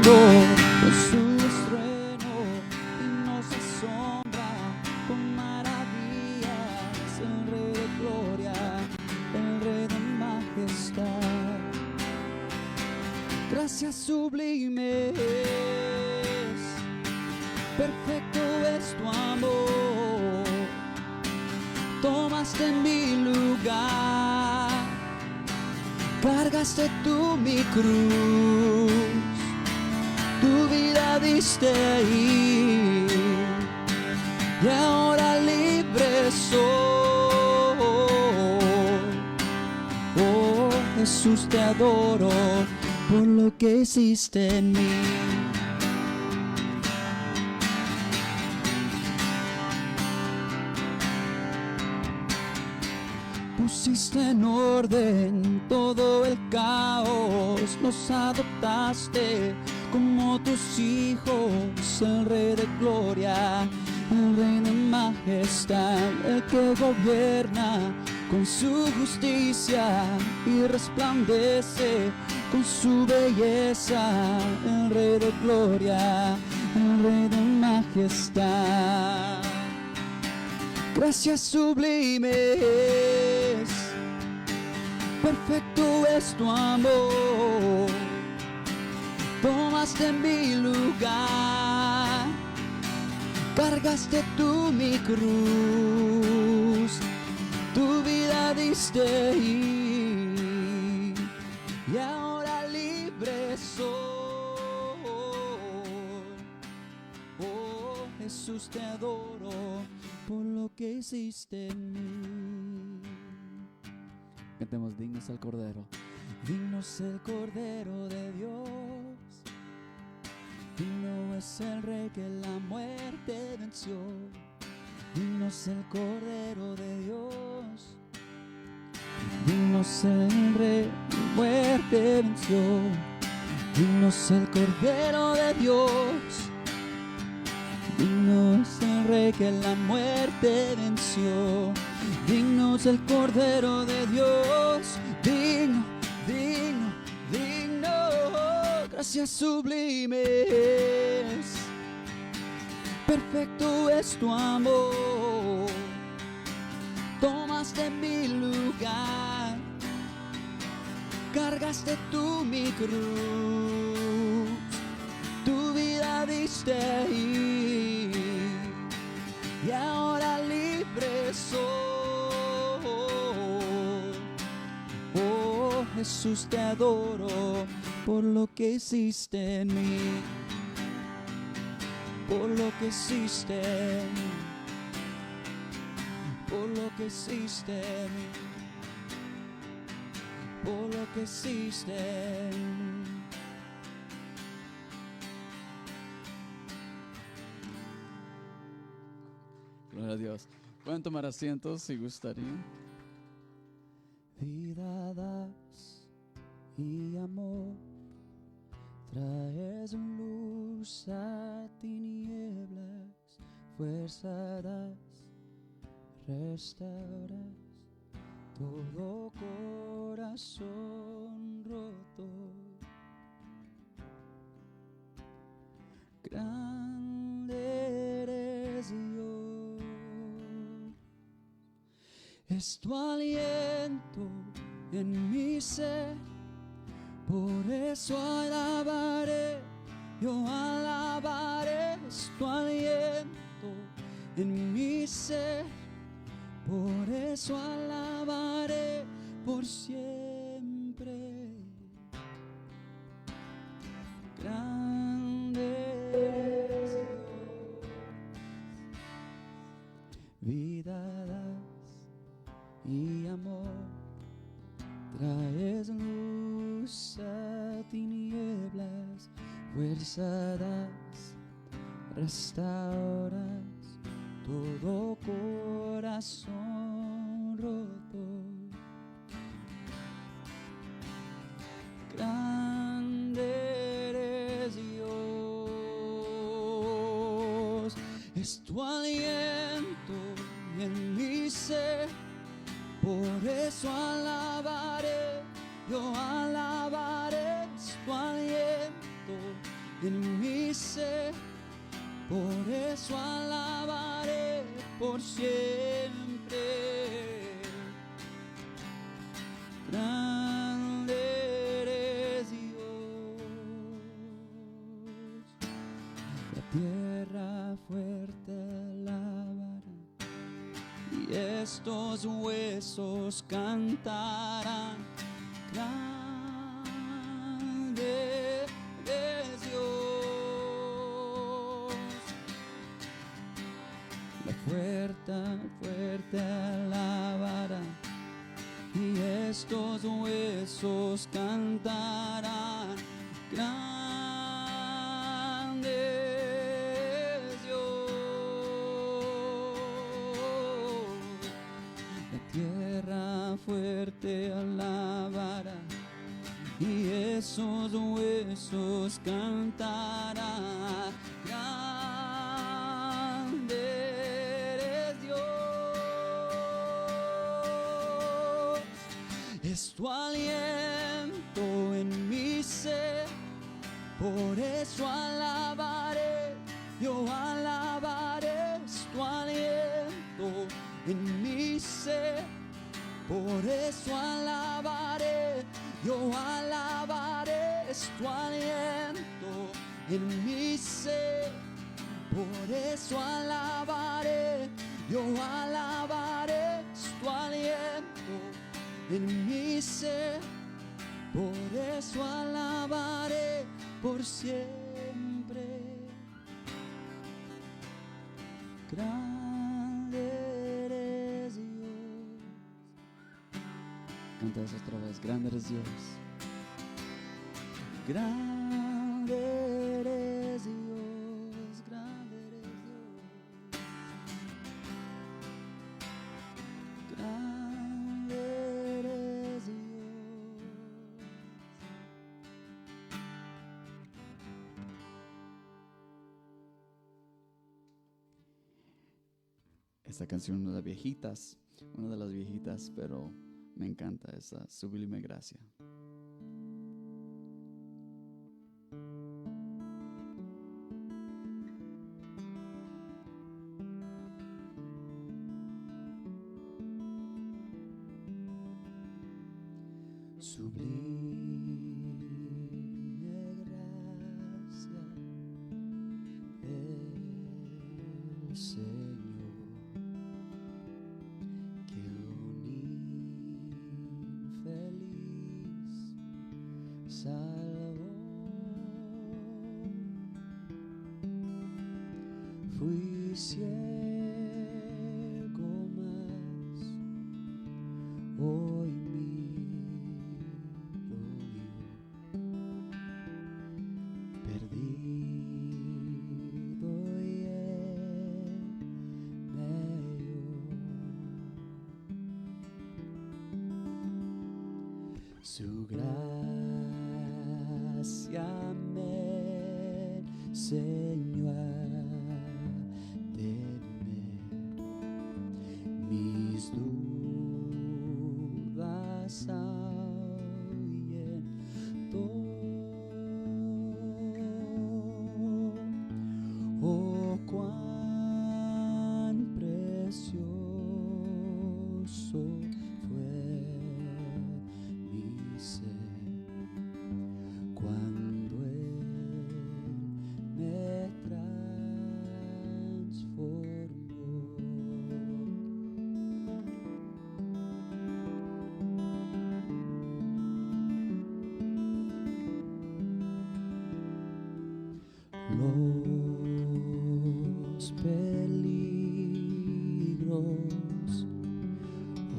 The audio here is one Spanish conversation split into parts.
con su estruendo y nos asombra con maravillas. El Rey de gloria, el Rey de majestad. Gracias sublimes, perfecto es tu amor. Tomaste mi lugar, cargaste tú mi cruz, tu vida diste ahí, y ahora libre soy. Oh Jesús, te adoro por lo que hiciste en mí. Pusiste en orden todo el caos, nos adoptaste como tus hijos, el Rey de gloria, el Rey de majestad, el que gobierna con su justicia y resplandece con su belleza, el Rey de gloria, el Rey de majestad. Gracias sublimes, perfecto es tu amor. Tomaste mi lugar, cargaste tú mi cruz, tu vida diste ahí, y ahora libre soy. Oh Jesús, te adoro por lo que hiciste en mí. Cantemos dignos al Cordero. Dignos el Cordero de Dios, digno es el Rey que la muerte venció. Dignos el Cordero de Dios, dignos el Rey que la muerte venció. Dignos el Cordero de Dios, digno es el Rey que la muerte venció. Digno es el Cordero de Dios, digno, digno, digno. Gracias sublimes, perfecto es tu amor. Tomaste mi lugar, cargaste tú mi cruz, tu vida diste ahí, y ahora libre soy. Oh Jesús, te adoro por lo que hiciste en mí, por lo que hiciste en mí, por lo que hiciste en mí, por lo que hiciste en mí. Gloria a Dios. Pueden tomar asientos si gustarían. Vida das y amor, traes luz a tinieblas, fuerza das, restauras todo corazón roto. Grande eres Dios, es tu aliento en mi ser, por eso alabaré, yo alabaré, es tu aliento en mi ser, por eso alabaré por siempre. Grande eres Dios, vida das y amor, traes luz a tinieblas, fuerza das, restauras todo corazón roto. Grande eres Dios, es tu aliento en mi ser, por eso alabaré, yo alabaré, es tu aliento en mi ser. Por eso alabaré por siempre. Grande eres Dios. La tierra fuerte alabará y estos huesos cantarán. Grande es Dios. La fuerte alabará y estos huesos cantarán. Grande es Dios. La tierra fuerte alabará y esos huesos cantarán. Grande eres Dios. Es tu aliento en mi ser, por eso alabaré, yo alabaré. Es tu aliento en mi ser, por eso alabaré, yo alabaré. Es tu aliento en mi ser, por eso alabaré, yo alabaré. Es tu aliento en mi ser, por eso alabaré por siempre. Grande eres Dios. Canta eso otra vez. Grande eres Dios. Grande eres Dios. Grande eres Dios. Grande eres Dios. Esta canción, una de las viejitas, pero me encanta esa sublime gracia. Sublime gracia del Señor, que un infeliz salvó. Fui ciego, mas hoy miro vivo, perdido y él me halló. Su gracia me enseñó a temer mis dudas ahuyentó. Oh, cuán precioso fue mi ser cuando Él me transformó. Los peligros o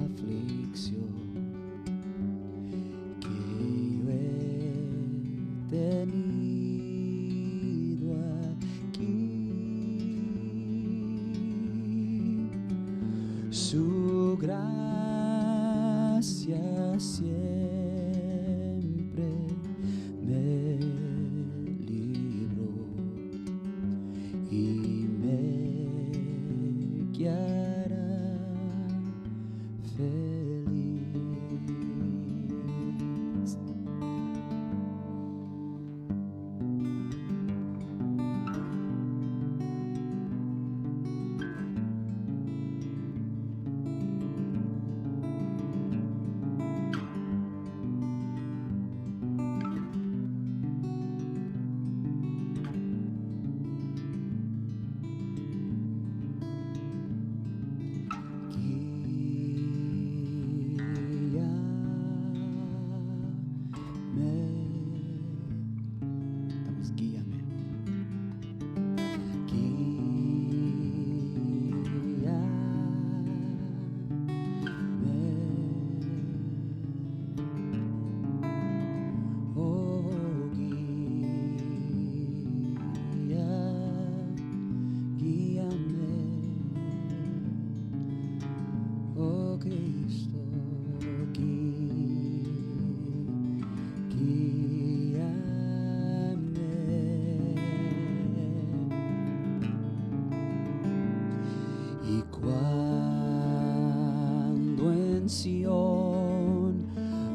aflicción que yo he tenido aquí, su gracia siempre me libró y canción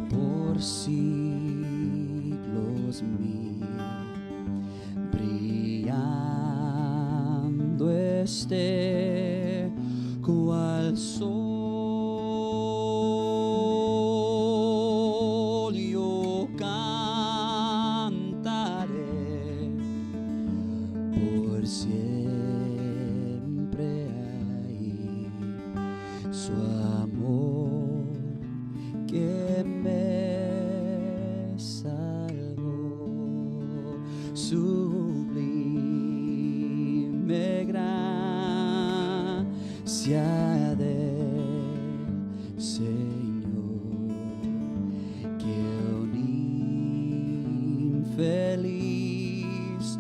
por siglos mil, brillando esté cual sol. Yo cantaré por siempre ahí su amor que me salvó, sublime gracia del Señor, que un infeliz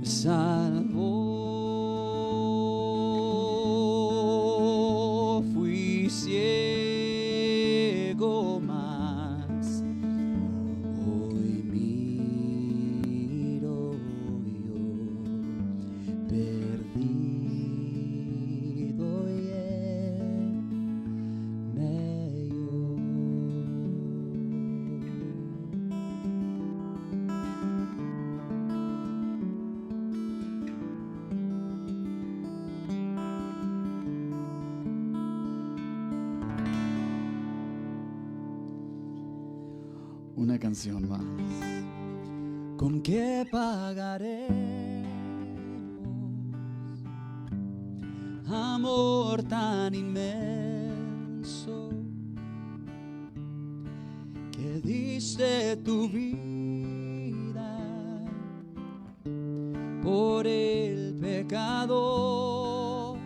salvó. Fui ciego, mas hoy miro yo, perdido y él me halló. Una canción más. ¿Con qué pagaremos amor tan inmenso que diste tu vida por el pecado?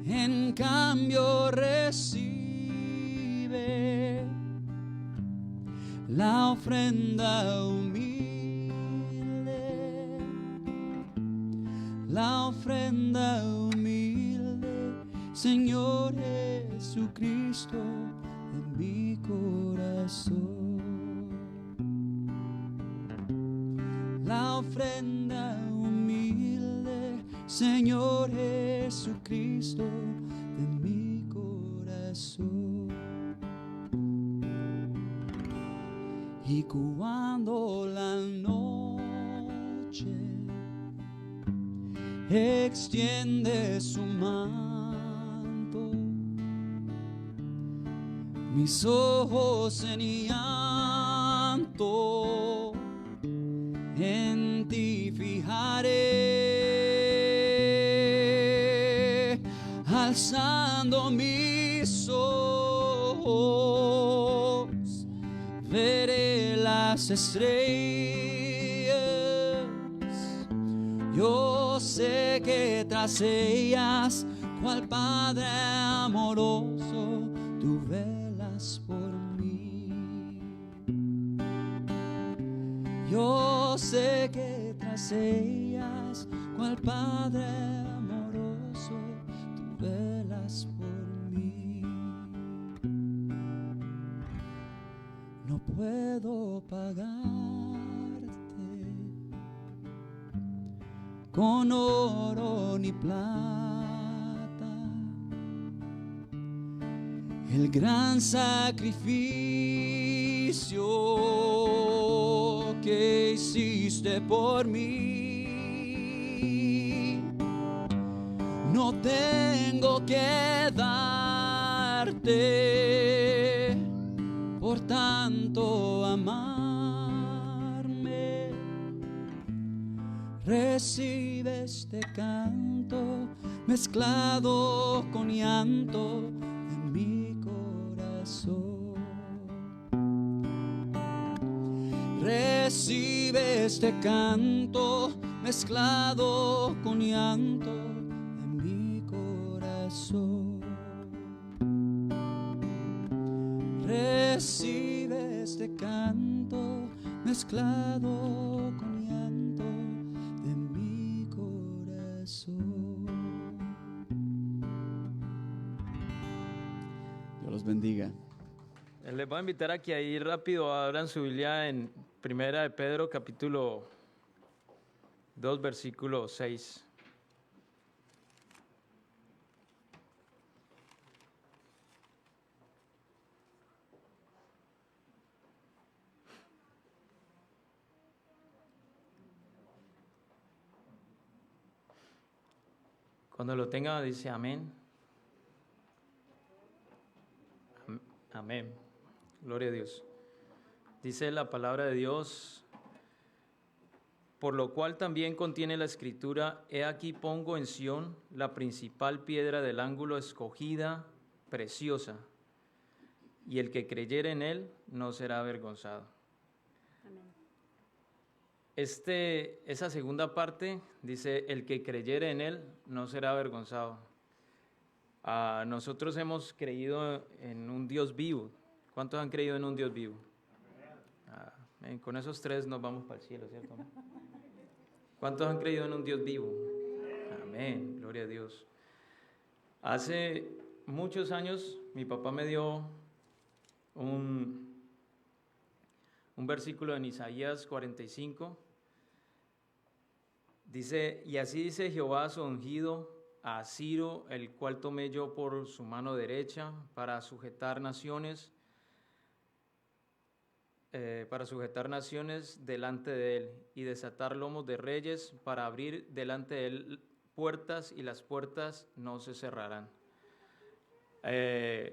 En cambio recibe la ofrenda humilde, la ofrenda humilde, Señor Jesucristo, de mi corazón. La ofrenda humilde, Señor Jesucristo, de mi corazón. Y cuando la noche extiende su manto, mis ojos en llanto en ti fijaré, alzando mis ojos veré las estrellas. Yo sé que tras ellas, cual Padre amoroso, tú velas por mí. Yo sé que tras ellas, cual Padre amoroso, tú velas por mí. No puedo pagarte con oro ni plata el gran sacrificio que hiciste por mí. No tengo que darte por tanto amarme. Recibe este canto mezclado con llanto de mi corazón. Recibe este canto mezclado con llanto de mi corazón. Recibe este canto mezclado con llanto de mi corazón. Dios los bendiga. Les voy a invitar a que ahí rápido abran su Biblia en Primera de Pedro, capítulo 2, versículo 6. Cuando lo tenga, dice amén. Amén. Gloria a Dios. Dice la palabra de Dios, por lo cual también contiene la escritura, he aquí pongo en Sión la principal piedra del ángulo escogida, preciosa, y el que creyere en él no será avergonzado. Amén. Esa segunda parte dice, el que creyere en él no será avergonzado. Nosotros hemos creído en un Dios vivo. ¿Cuántos han creído en un Dios vivo? Con esos tres nos vamos para el cielo, ¿cierto? ¿Cuántos han creído en un Dios vivo? Amén, gloria a Dios. Hace muchos años mi papá me dio un versículo en Isaías 45. Dice, y así dice Jehová a su ungido, a Ciro, el cual tomé yo por su mano derecha para sujetar naciones delante de él y desatar lomos de reyes para abrir delante de él puertas y las puertas no se cerrarán.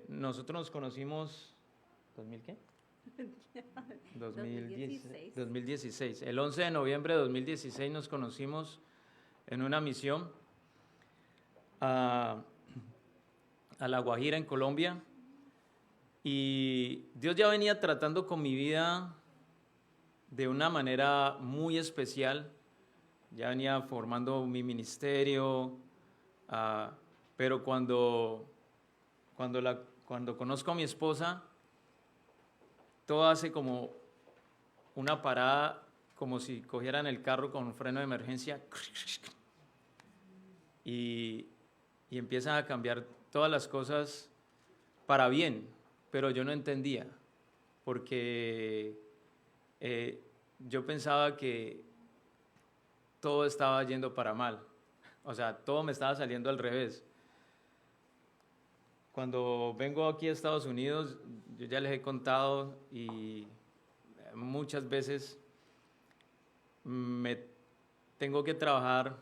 Nosotros nos conocimos, ¿2000 qué? 2016. El 11 de noviembre de 2016 nos conocimos en una misión a La Guajira, en Colombia. Y Dios ya venía tratando con mi vida de una manera muy especial. Ya venía formando mi ministerio, pero cuando conozco a mi esposa, todo hace como una parada, como si cogieran el carro con un freno de emergencia y empiezan a cambiar todas las cosas para bien, pero yo no entendía, porque yo pensaba que todo estaba yendo para mal, o sea, todo me estaba saliendo al revés. Cuando vengo aquí a Estados Unidos, yo ya les he contado y muchas veces me tengo que trabajar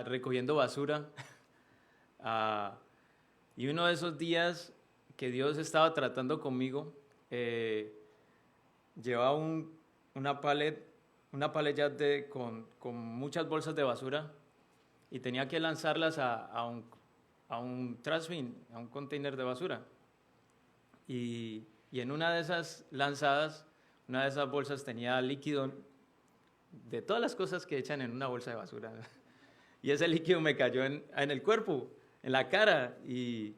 recogiendo basura. Y uno de esos días que Dios estaba tratando conmigo, llevaba una pallet con muchas bolsas de basura y tenía que lanzarlas a un trash bin, a un container de basura. Y en una de esas lanzadas, una de esas bolsas tenía líquido de todas las cosas que echan en una bolsa de basura. Y ese líquido me cayó en el cuerpo, en la cara. Y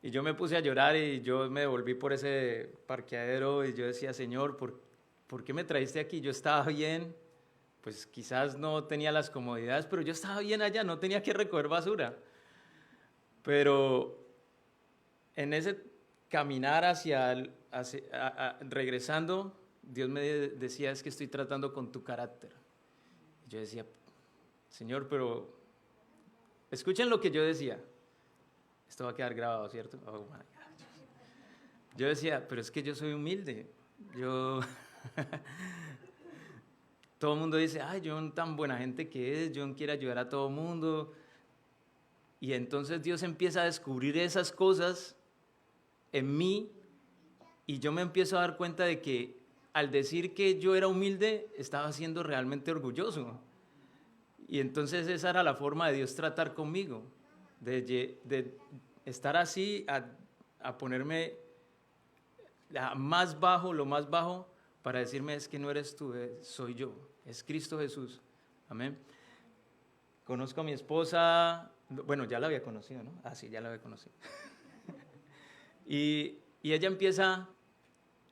yo me puse a llorar y yo me devolví por ese parqueadero y yo decía, Señor, ¿por qué me trajiste aquí? Yo estaba bien, pues quizás no tenía las comodidades, pero yo estaba bien allá, no tenía que recoger basura. Pero en ese caminar regresando, Dios me decía, es que estoy tratando con tu carácter. Y yo decía, Señor, pero escuchen lo que yo decía. Esto va a quedar grabado, ¿cierto? Oh, my God. Yo decía, pero es que yo soy humilde. Todo el mundo dice, ay, John tan buena gente que es, John quiere ayudar a todo el mundo. Y entonces Dios empieza a descubrir esas cosas en mí y yo me empiezo a dar cuenta de que al decir que yo era humilde, estaba siendo realmente orgulloso. Y entonces esa era la forma de Dios tratar conmigo, de estar así, a ponerme lo más bajo, para decirme, es que no eres tú, soy yo, es Cristo Jesús. Amén. Conozco a mi esposa, bueno, ya la había conocido, ¿no? Sí, ya la había conocido. Y ella empieza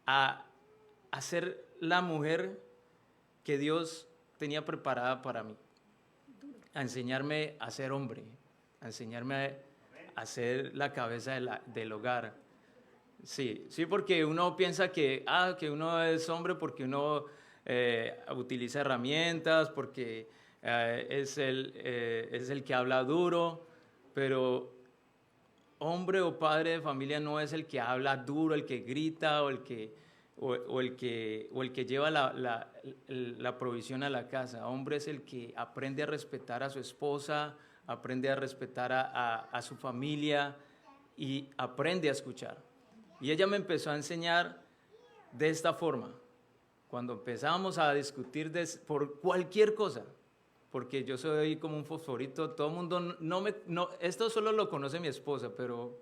a ser la mujer que Dios tenía preparada para mí, a enseñarme a ser hombre, a enseñarme a ser la cabeza del hogar. Sí, porque uno piensa que uno es hombre porque uno utiliza herramientas, porque es el que habla duro, pero hombre o padre de familia no es el que habla duro, el que grita o el que lleva la provisión a la casa. Hombre es el que aprende a respetar a su esposa, aprende a respetar a su familia y aprende a escuchar. Y ella me empezó a enseñar de esta forma. Cuando empezábamos a discutir por cualquier cosa, porque yo soy como un fosforito, todo el mundo, esto solo lo conoce mi esposa, pero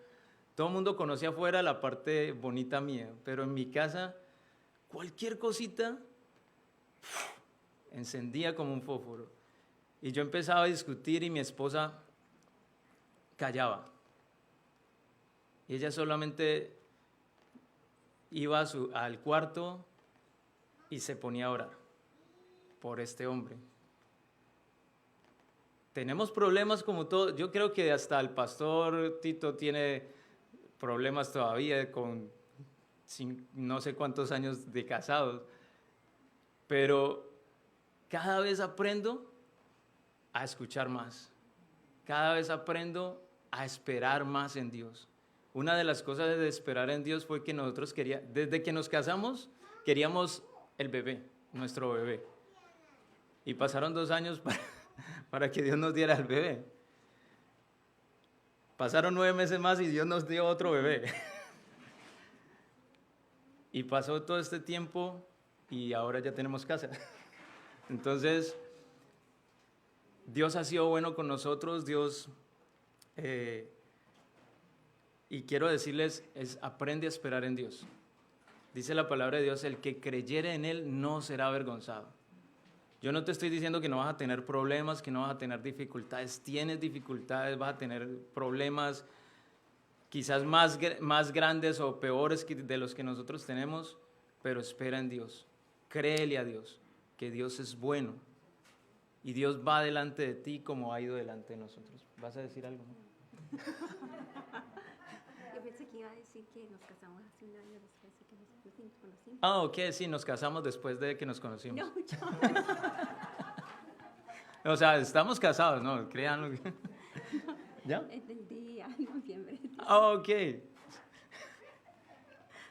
todo el mundo conoce afuera la parte bonita mía, pero en mi casa, cualquier cosita, encendía como un fósforo. Y yo empezaba a discutir y mi esposa callaba. Y ella solamente iba al cuarto y se ponía a orar por este hombre. Tenemos problemas como todo. Yo creo que hasta el pastor Tito tiene problemas todavía con no sé cuántos años de casados. Pero cada vez aprendo a escuchar más. Cada vez aprendo a esperar más en Dios. Una de las cosas de esperar en Dios fue que nosotros desde que nos casamos, queríamos el bebé, nuestro bebé. Y pasaron 2 años para que Dios nos diera el bebé. Pasaron 9 meses más y Dios nos dio otro bebé. Y pasó todo este tiempo y ahora ya tenemos casa. Entonces, Dios ha sido bueno con nosotros, y quiero decirles, aprende a esperar en Dios. Dice la palabra de Dios, el que creyere en Él no será avergonzado. Yo no te estoy diciendo que no vas a tener problemas, que no vas a tener dificultades. Tienes dificultades, vas a tener problemas quizás más grandes o peores de los que nosotros tenemos, pero espera en Dios. Créele a Dios, que Dios es bueno. Y Dios va delante de ti como ha ido delante de nosotros. ¿Vas a decir algo? Yo pensé que iba a decir que nos casamos hace 1 año después de que nos conocimos. Ah, ok, sí, nos casamos después de que nos conocimos. No, mucho. O sea, estamos casados, ¿no? Créanlo. ¿Ya? Entendí en noviembre. Ah, ok.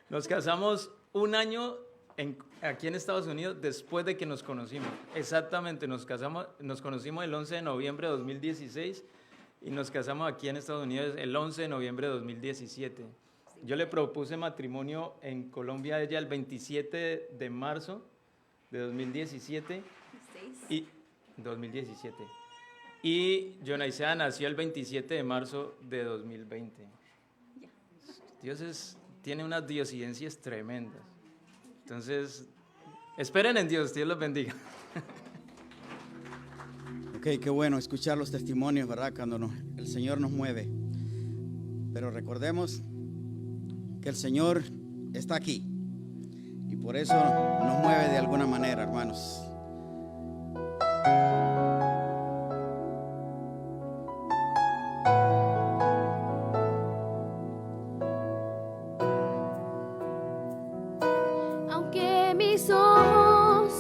Nos casamos 1 año aquí en Estados Unidos después de que nos conocimos. Exactamente, nos conocimos el 11 de noviembre de 2016 y nos casamos aquí en Estados Unidos el 11 de noviembre de 2017. Yo le propuse matrimonio en Colombia a ella el 27 de marzo de 2017. 2017. Y Jonaisea nació el 27 de marzo de 2020. Dios tiene unas diosidencias tremendas. Entonces, esperen en Dios, Dios los bendiga. Ok, qué bueno escuchar los testimonios, ¿verdad? Cuando el Señor nos mueve. Pero recordemos que el Señor está aquí. Y por eso nos mueve de alguna manera, hermanos. Aunque mis ojos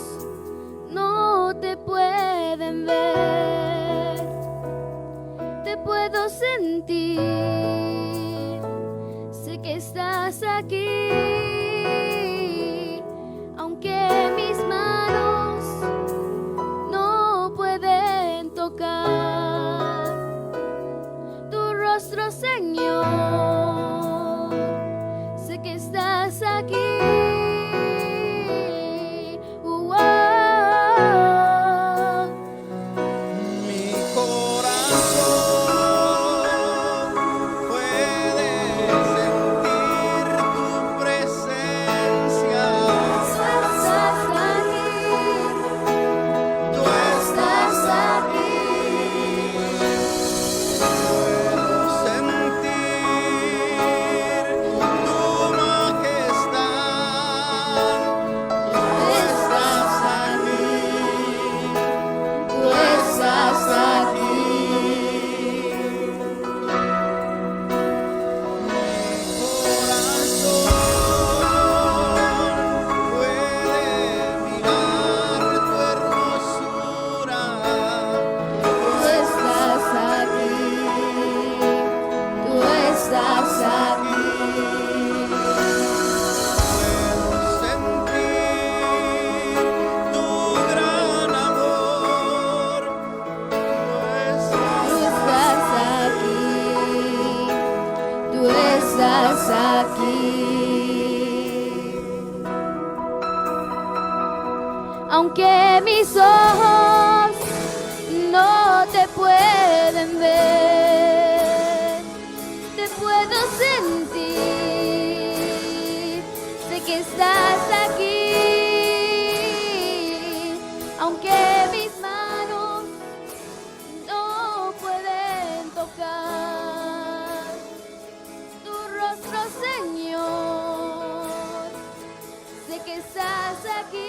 no te pueden ver, te puedo sentir, sé que estás aquí. Aunque mis manos no pueden tocar tu rostro, Señor, sé que estás aquí. aunque mis ojos no te pueden ver, te puedo sentir, sé que estás aquí, aunque mis manos no pueden tocar tu rostro, Señor, sé que estás aquí.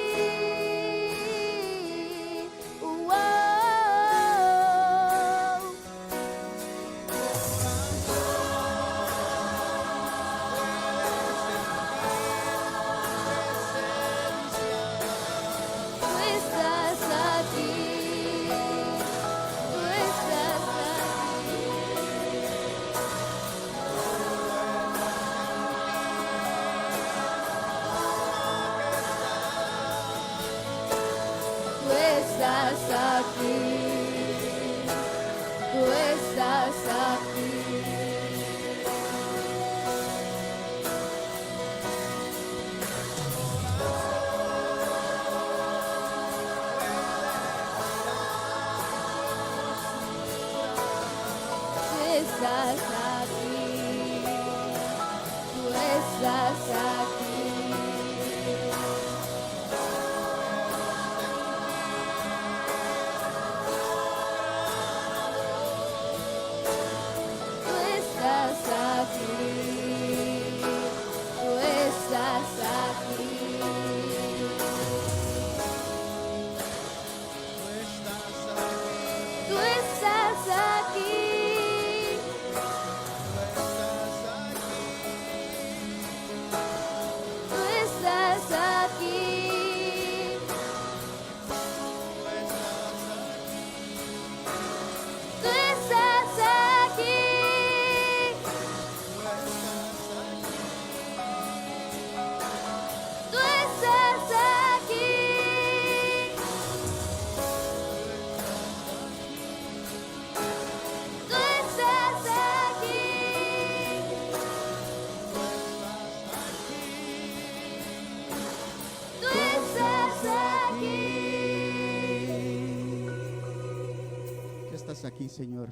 Aquí, Señor.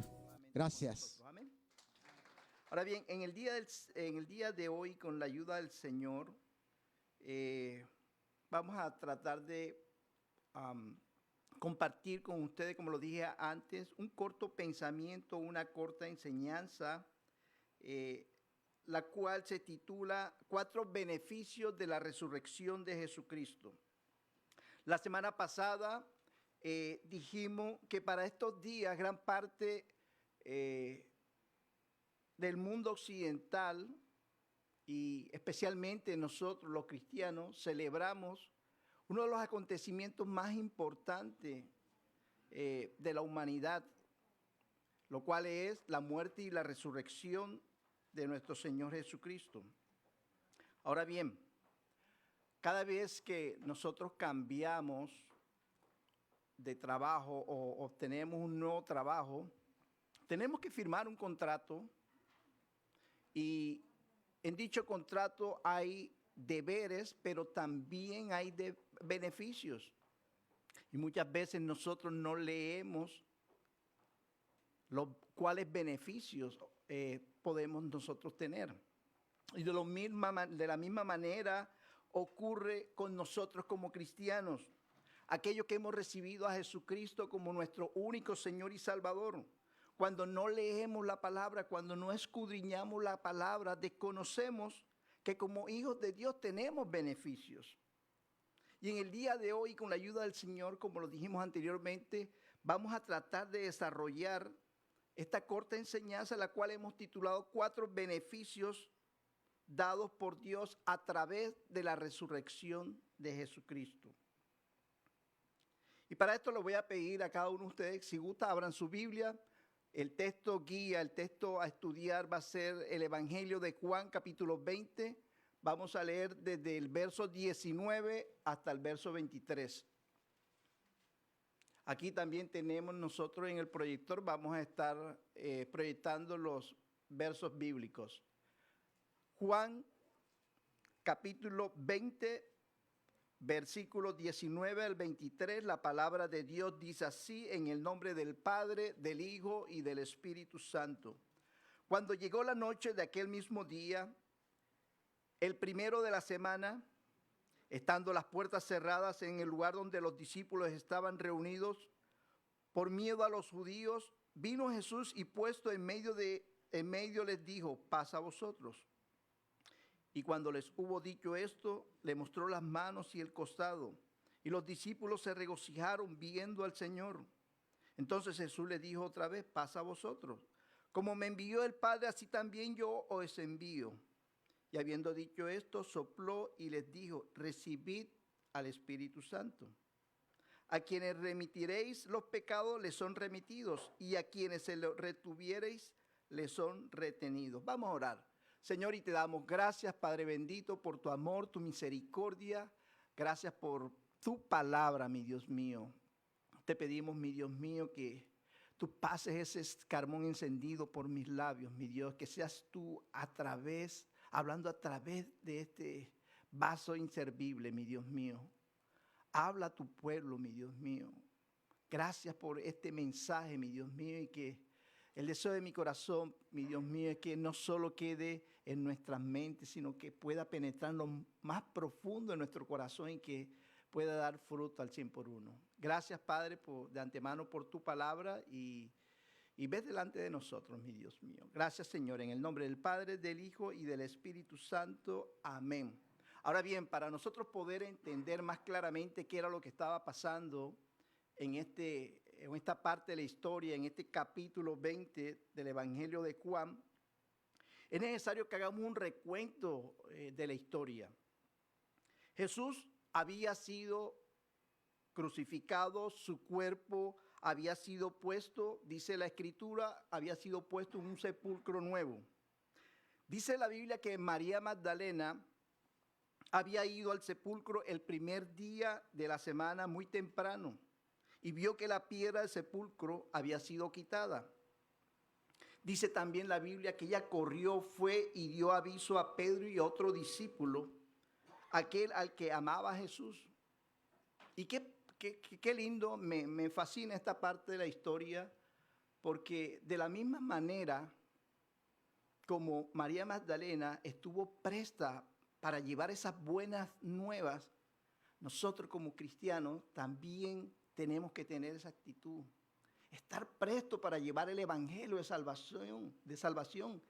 Gracias. Amén. Ahora bien, en el día de hoy, con la ayuda del Señor, vamos a tratar de compartir con ustedes, como lo dije antes, un corto pensamiento, una corta enseñanza, la cual se titula 4 beneficios de la resurrección de Jesucristo. La semana pasada dijimos que para estos días gran parte del mundo occidental y especialmente nosotros los cristianos celebramos uno de los acontecimientos más importantes de la humanidad, lo cual es la muerte y la resurrección de nuestro Señor Jesucristo. Ahora bien, cada vez que nosotros cambiamos de trabajo o obtenemos un nuevo trabajo, tenemos que firmar un contrato y en dicho contrato hay deberes, pero también hay beneficios. Y muchas veces nosotros no leemos los cuáles beneficios podemos nosotros tener. Y de la misma manera ocurre con nosotros como cristianos. Aquellos que hemos recibido a Jesucristo como nuestro único Señor y Salvador. Cuando no leemos la palabra, cuando no escudriñamos la palabra, desconocemos que como hijos de Dios tenemos beneficios. Y en el día de hoy, con la ayuda del Señor, como lo dijimos anteriormente, vamos a tratar de desarrollar esta corta enseñanza, la cual hemos titulado 4 beneficios dados por Dios a través de la resurrección de Jesucristo. Y para esto le voy a pedir a cada uno de ustedes, si gusta, abran su Biblia. El texto guía, el texto a estudiar va a ser el Evangelio de Juan, capítulo 20. Vamos a leer desde el verso 19 hasta el verso 23. Aquí también tenemos nosotros en el proyector, vamos a estar proyectando los versos bíblicos. Juan, capítulo 20, versículos 19 al 23, la palabra de Dios dice así: en el nombre del Padre, del Hijo y del Espíritu Santo. Cuando llegó la noche de aquel mismo día, el primero de la semana, estando las puertas cerradas en el lugar donde los discípulos estaban reunidos, por miedo a los judíos, vino Jesús y puesto en medio les dijo: paz a vosotros. Y cuando les hubo dicho esto, le mostró las manos y el costado. Y los discípulos se regocijaron viendo al Señor. Entonces Jesús les dijo otra vez: paz a vosotros. Como me envió el Padre, así también yo os envío. Y habiendo dicho esto, sopló y les dijo: recibid al Espíritu Santo. A quienes remitiréis los pecados, les son remitidos, y a quienes se los retuviereis, les son retenidos. Vamos a orar. Señor, y te damos gracias, Padre bendito, por tu amor, tu misericordia. Gracias por tu palabra, mi Dios mío. Te pedimos, mi Dios mío, que tú pases ese carbón encendido por mis labios, mi Dios, que seas tú hablando a través de este vaso inservible, mi Dios mío. Habla a tu pueblo, mi Dios mío. Gracias por este mensaje, mi Dios mío, y que el deseo de mi corazón, mi Dios mío, es que no solo quede en nuestras mentes, sino que pueda penetrar lo más profundo de nuestro corazón y que pueda dar fruto al 100 por 1. Gracias, Padre, de antemano por tu palabra y ves delante de nosotros, mi Dios mío. Gracias, Señor, en el nombre del Padre, del Hijo y del Espíritu Santo. Amén. Ahora bien, para nosotros poder entender más claramente qué era lo que estaba pasando en esta parte de la historia, en este capítulo 20 del Evangelio de Juan, es necesario que hagamos un recuento de la historia. Jesús había sido crucificado, su cuerpo había sido puesto, dice la Escritura, había sido puesto en un sepulcro nuevo. Dice la Biblia que María Magdalena había ido al sepulcro el primer día de la semana muy temprano y vio que la piedra del sepulcro había sido quitada. Dice también la Biblia que ella corrió, fue y dio aviso a Pedro y a otro discípulo, aquel al que amaba a Jesús. Y qué lindo, me fascina esta parte de la historia, porque de la misma manera como María Magdalena estuvo presta para llevar esas buenas nuevas, nosotros como cristianos también tenemos que tener esa actitud. Estar presto para llevar el evangelio de salvación.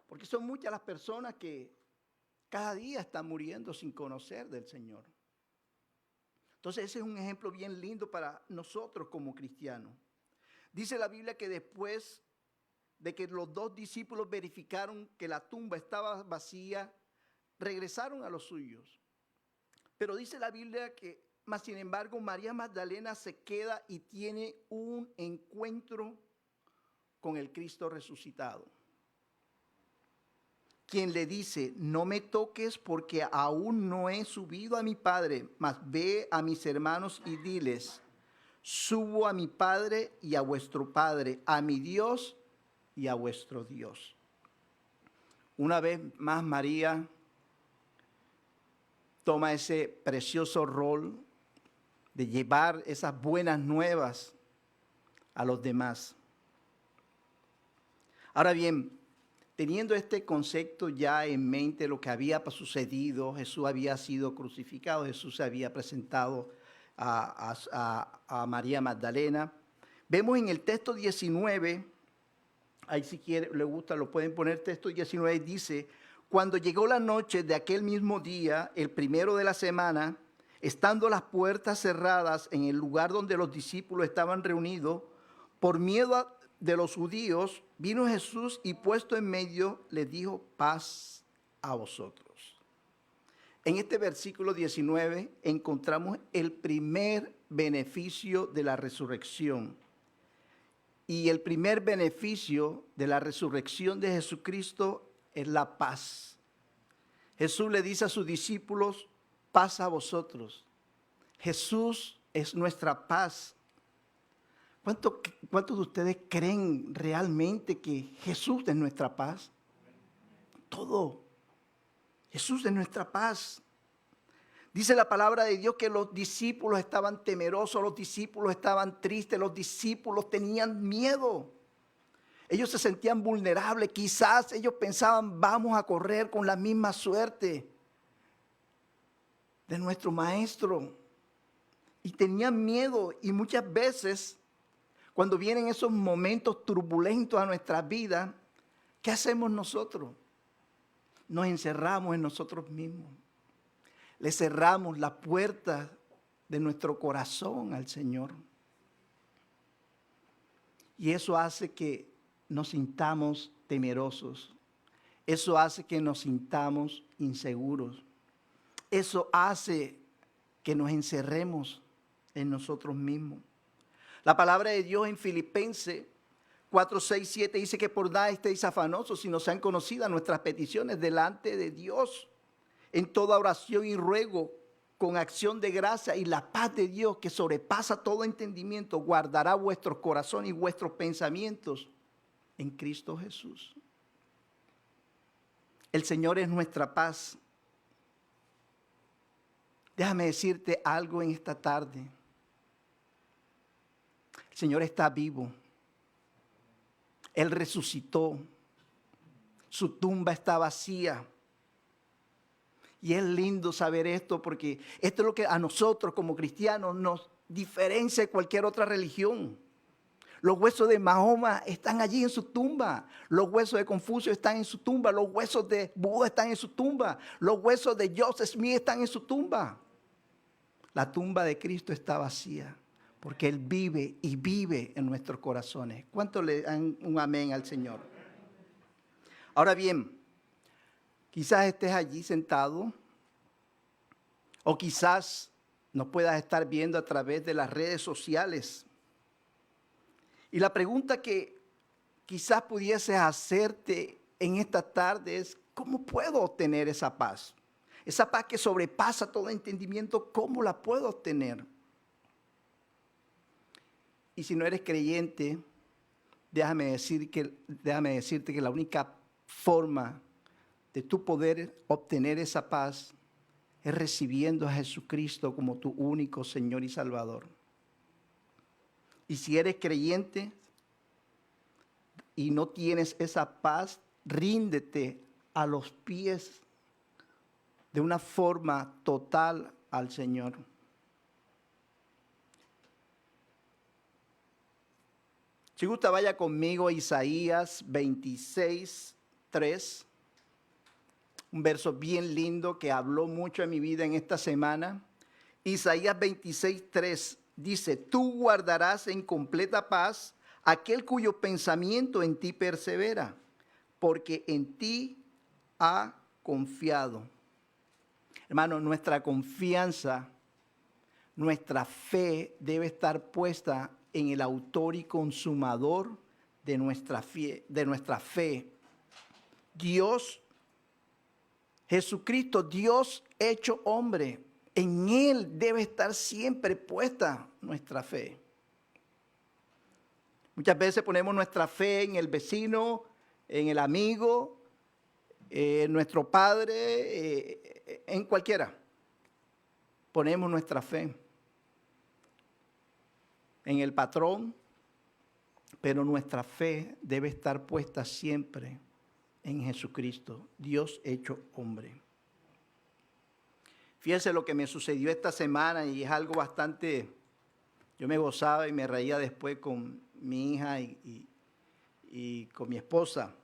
Porque son muchas las personas que cada día están muriendo sin conocer del Señor. Entonces ese es un ejemplo bien lindo para nosotros como cristianos. Dice la Biblia que después de que los dos discípulos verificaron que la tumba estaba vacía, regresaron a los suyos. Pero dice la Biblia que mas sin embargo, María Magdalena se queda y tiene un encuentro con el Cristo resucitado, quien le dice: no me toques porque aún no he subido a mi Padre, mas ve a mis hermanos y diles: subo a mi Padre y a vuestro Padre, a mi Dios y a vuestro Dios. Una vez más, María toma ese precioso rol de llevar esas buenas nuevas a los demás. Ahora bien, teniendo este concepto ya en mente, lo que había sucedido, Jesús había sido crucificado, Jesús se había presentado a María Magdalena. Vemos en el texto 19, ahí si quiere, le gusta, lo pueden poner, texto 19, dice: cuando llegó la noche de aquel mismo día, el primero de la semana, estando las puertas cerradas en el lugar donde los discípulos estaban reunidos, por miedo de los judíos, vino Jesús y puesto en medio les dijo: paz a vosotros. En este versículo 19 encontramos el primer beneficio de la resurrección. Y el primer beneficio de la resurrección de Jesucristo es la paz. Jesús le dice a sus discípulos: paz a vosotros. Jesús es nuestra paz. ¿Cuántos de ustedes creen realmente que Jesús es nuestra paz? Todo. Jesús es nuestra paz. Dice la palabra de Dios que los discípulos estaban temerosos, los discípulos estaban tristes, los discípulos tenían miedo. Ellos se sentían vulnerables. Quizás ellos pensaban, vamos a correr con la misma suerte de nuestro maestro. Y tenían miedo. Y muchas veces, cuando vienen esos momentos turbulentos a nuestra vida, ¿qué hacemos nosotros? Nos encerramos en nosotros mismos. Le cerramos la puerta de nuestro corazón al Señor. Y eso hace que nos sintamos temerosos. Eso hace que nos sintamos inseguros. Eso hace que nos encerremos en nosotros mismos. La palabra de Dios en Filipenses 4, 6, 7 dice que por nada estéis afanosos, sino sean conocidas nuestras peticiones delante de Dios. En toda oración y ruego, con acción de gracia, y la paz de Dios, que sobrepasa todo entendimiento, guardará vuestros corazones y vuestros pensamientos en Cristo Jesús. El Señor es nuestra paz. Déjame decirte algo en esta tarde. El Señor está vivo. Él resucitó. Su tumba está vacía. Y es lindo saber esto, porque esto es lo que a nosotros como cristianos nos diferencia de cualquier otra religión. Los huesos de Mahoma están allí en su tumba. Los huesos de Confucio están en su tumba. Los huesos de Buda están en su tumba. Los huesos de Joseph Smith están en su tumba. La tumba de Cristo está vacía, porque Él vive y vive en nuestros corazones. ¿Cuántos le dan un amén al Señor? Ahora bien, quizás estés allí sentado, o quizás nos puedas estar viendo a través de las redes sociales. Y la pregunta que quizás pudieses hacerte en esta tarde es, ¿cómo puedo obtener esa paz? Esa paz que sobrepasa todo entendimiento, ¿cómo la puedo obtener? Y si no eres creyente, déjame decirte que la única forma de tu poder obtener esa paz es recibiendo a Jesucristo como tu único Señor y Salvador. Y si eres creyente y no tienes esa paz, ríndete a los pies de una forma total al Señor. Si gusta, vaya conmigo a Isaías 26, 3. Un verso bien lindo que habló mucho en mi vida en esta semana. Isaías 26, 3 dice, tú guardarás en completa paz aquel cuyo pensamiento en ti persevera, porque en ti ha confiado. Hermano, nuestra confianza, nuestra fe debe estar puesta en el autor y consumador de nuestra fe. Dios, Jesucristo, Dios hecho hombre, en Él debe estar siempre puesta nuestra fe. Muchas veces ponemos nuestra fe en el vecino, en el amigo, en nuestro padre, en cualquiera. Ponemos nuestra fe en el patrón, pero nuestra fe debe estar puesta siempre en Jesucristo, Dios hecho hombre. Fíjense lo que me sucedió esta semana y es algo bastante, yo me gozaba y me reía después con mi hija y con mi esposa.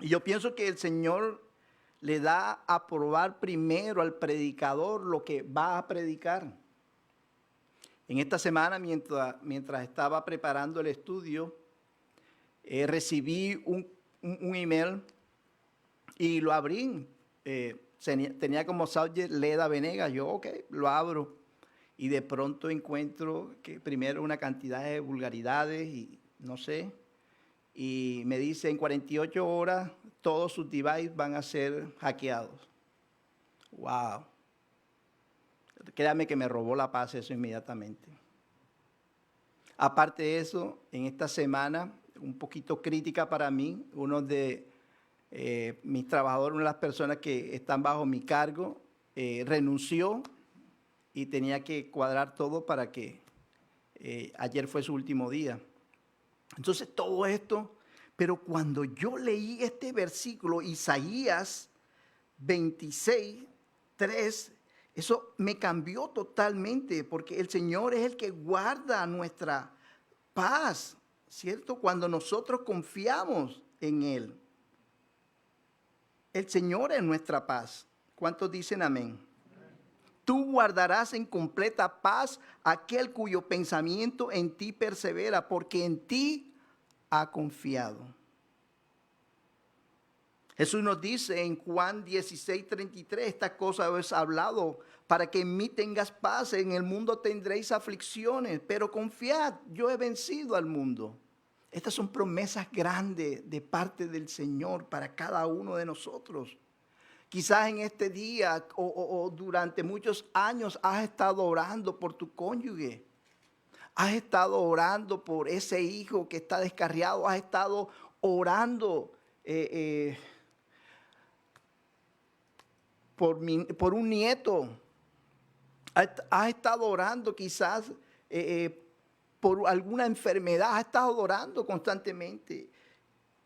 Y yo pienso que el Señor le da a probar primero al predicador lo que va a predicar. En esta semana, mientras estaba preparando el estudio, recibí un email y lo abrí. Tenía como subject Leda Venegas. Yo, ok, lo abro. Y de pronto encuentro que primero una cantidad de vulgaridades y no sé. Y me dice, en 48 horas todos sus devices van a ser hackeados. ¡Wow! Créame que me robó la paz eso inmediatamente. Aparte de eso, en esta semana, un poquito crítica para mí, uno de mis trabajadores, una de las personas que están bajo mi cargo, renunció y tenía que cuadrar todo para que ayer fue su último día. Entonces todo esto, pero cuando yo leí este versículo, Isaías 26:3, eso me cambió totalmente, porque el Señor es el que guarda nuestra paz, ¿cierto? Cuando nosotros confiamos en Él. El Señor es nuestra paz. ¿Cuántos dicen amén? Tú guardarás en completa paz aquel cuyo pensamiento en ti persevera, porque en ti ha confiado. Jesús nos dice en Juan 16:33, esta cosa os he hablado para que en mí tengas paz. En el mundo tendréis aflicciones, pero confiad, yo he vencido al mundo. Estas son promesas grandes de parte del Señor para cada uno de nosotros. Quizás en este día o durante muchos años has estado orando por tu cónyuge. Has estado orando por ese hijo que está descarriado. Has estado orando por un nieto. Has estado orando quizás por alguna enfermedad. Has estado orando constantemente.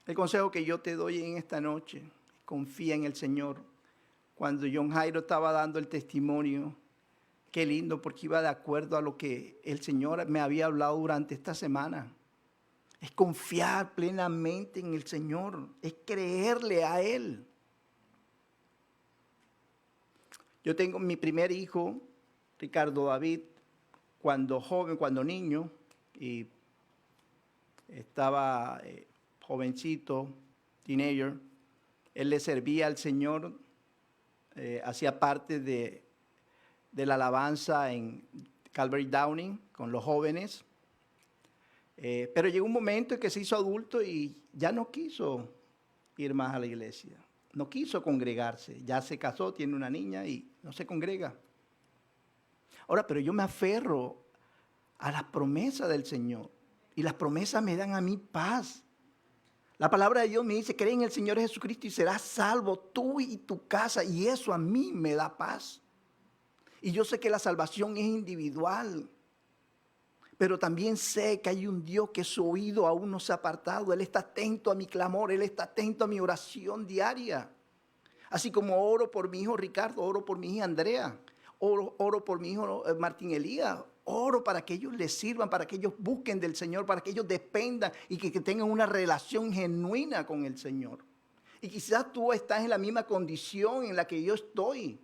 El consejo que yo te doy en esta noche: confía en el Señor. Cuando John Jairo estaba dando el testimonio, qué lindo, porque iba de acuerdo a lo que el Señor me había hablado durante esta semana. Es confiar plenamente en el Señor, es creerle a Él. Yo tengo mi primer hijo, Ricardo David, cuando joven, cuando niño, y estaba jovencito, teenager. Él le servía al Señor, hacía parte de la alabanza en Calvary Downing con los jóvenes. Pero llegó un momento en que se hizo adulto y ya no quiso ir más a la iglesia. No quiso congregarse. Ya se casó, tiene una niña y no se congrega. Ahora, pero yo me aferro a las promesas del Señor. Y las promesas me dan a mí paz. La palabra de Dios me dice: cree en el Señor Jesucristo y serás salvo tú y tu casa. Y eso a mí me da paz. Y yo sé que la salvación es individual. Pero también sé que hay un Dios que su oído aún no se ha apartado. Él está atento a mi clamor. Él está atento a mi oración diaria. Así como oro por mi hijo Ricardo, oro por mi hija Andrea, oro por mi hijo Martín Elías. Oro para que ellos les sirvan, para que ellos busquen del Señor, para que ellos dependan y que tengan una relación genuina con el Señor. Y quizás tú estás en la misma condición en la que yo estoy.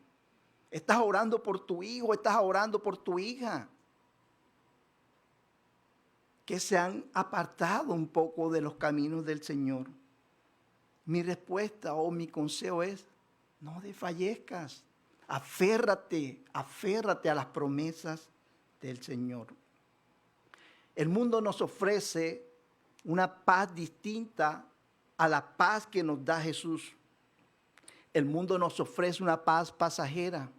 Estás orando por tu hijo, estás orando por tu hija, que se han apartado un poco de los caminos del Señor. Mi respuesta o mi consejo es: no desfallezcas, aférrate a las promesas del Señor. El mundo nos ofrece una paz distinta a la paz que nos da Jesús. El mundo nos ofrece una paz pasajera.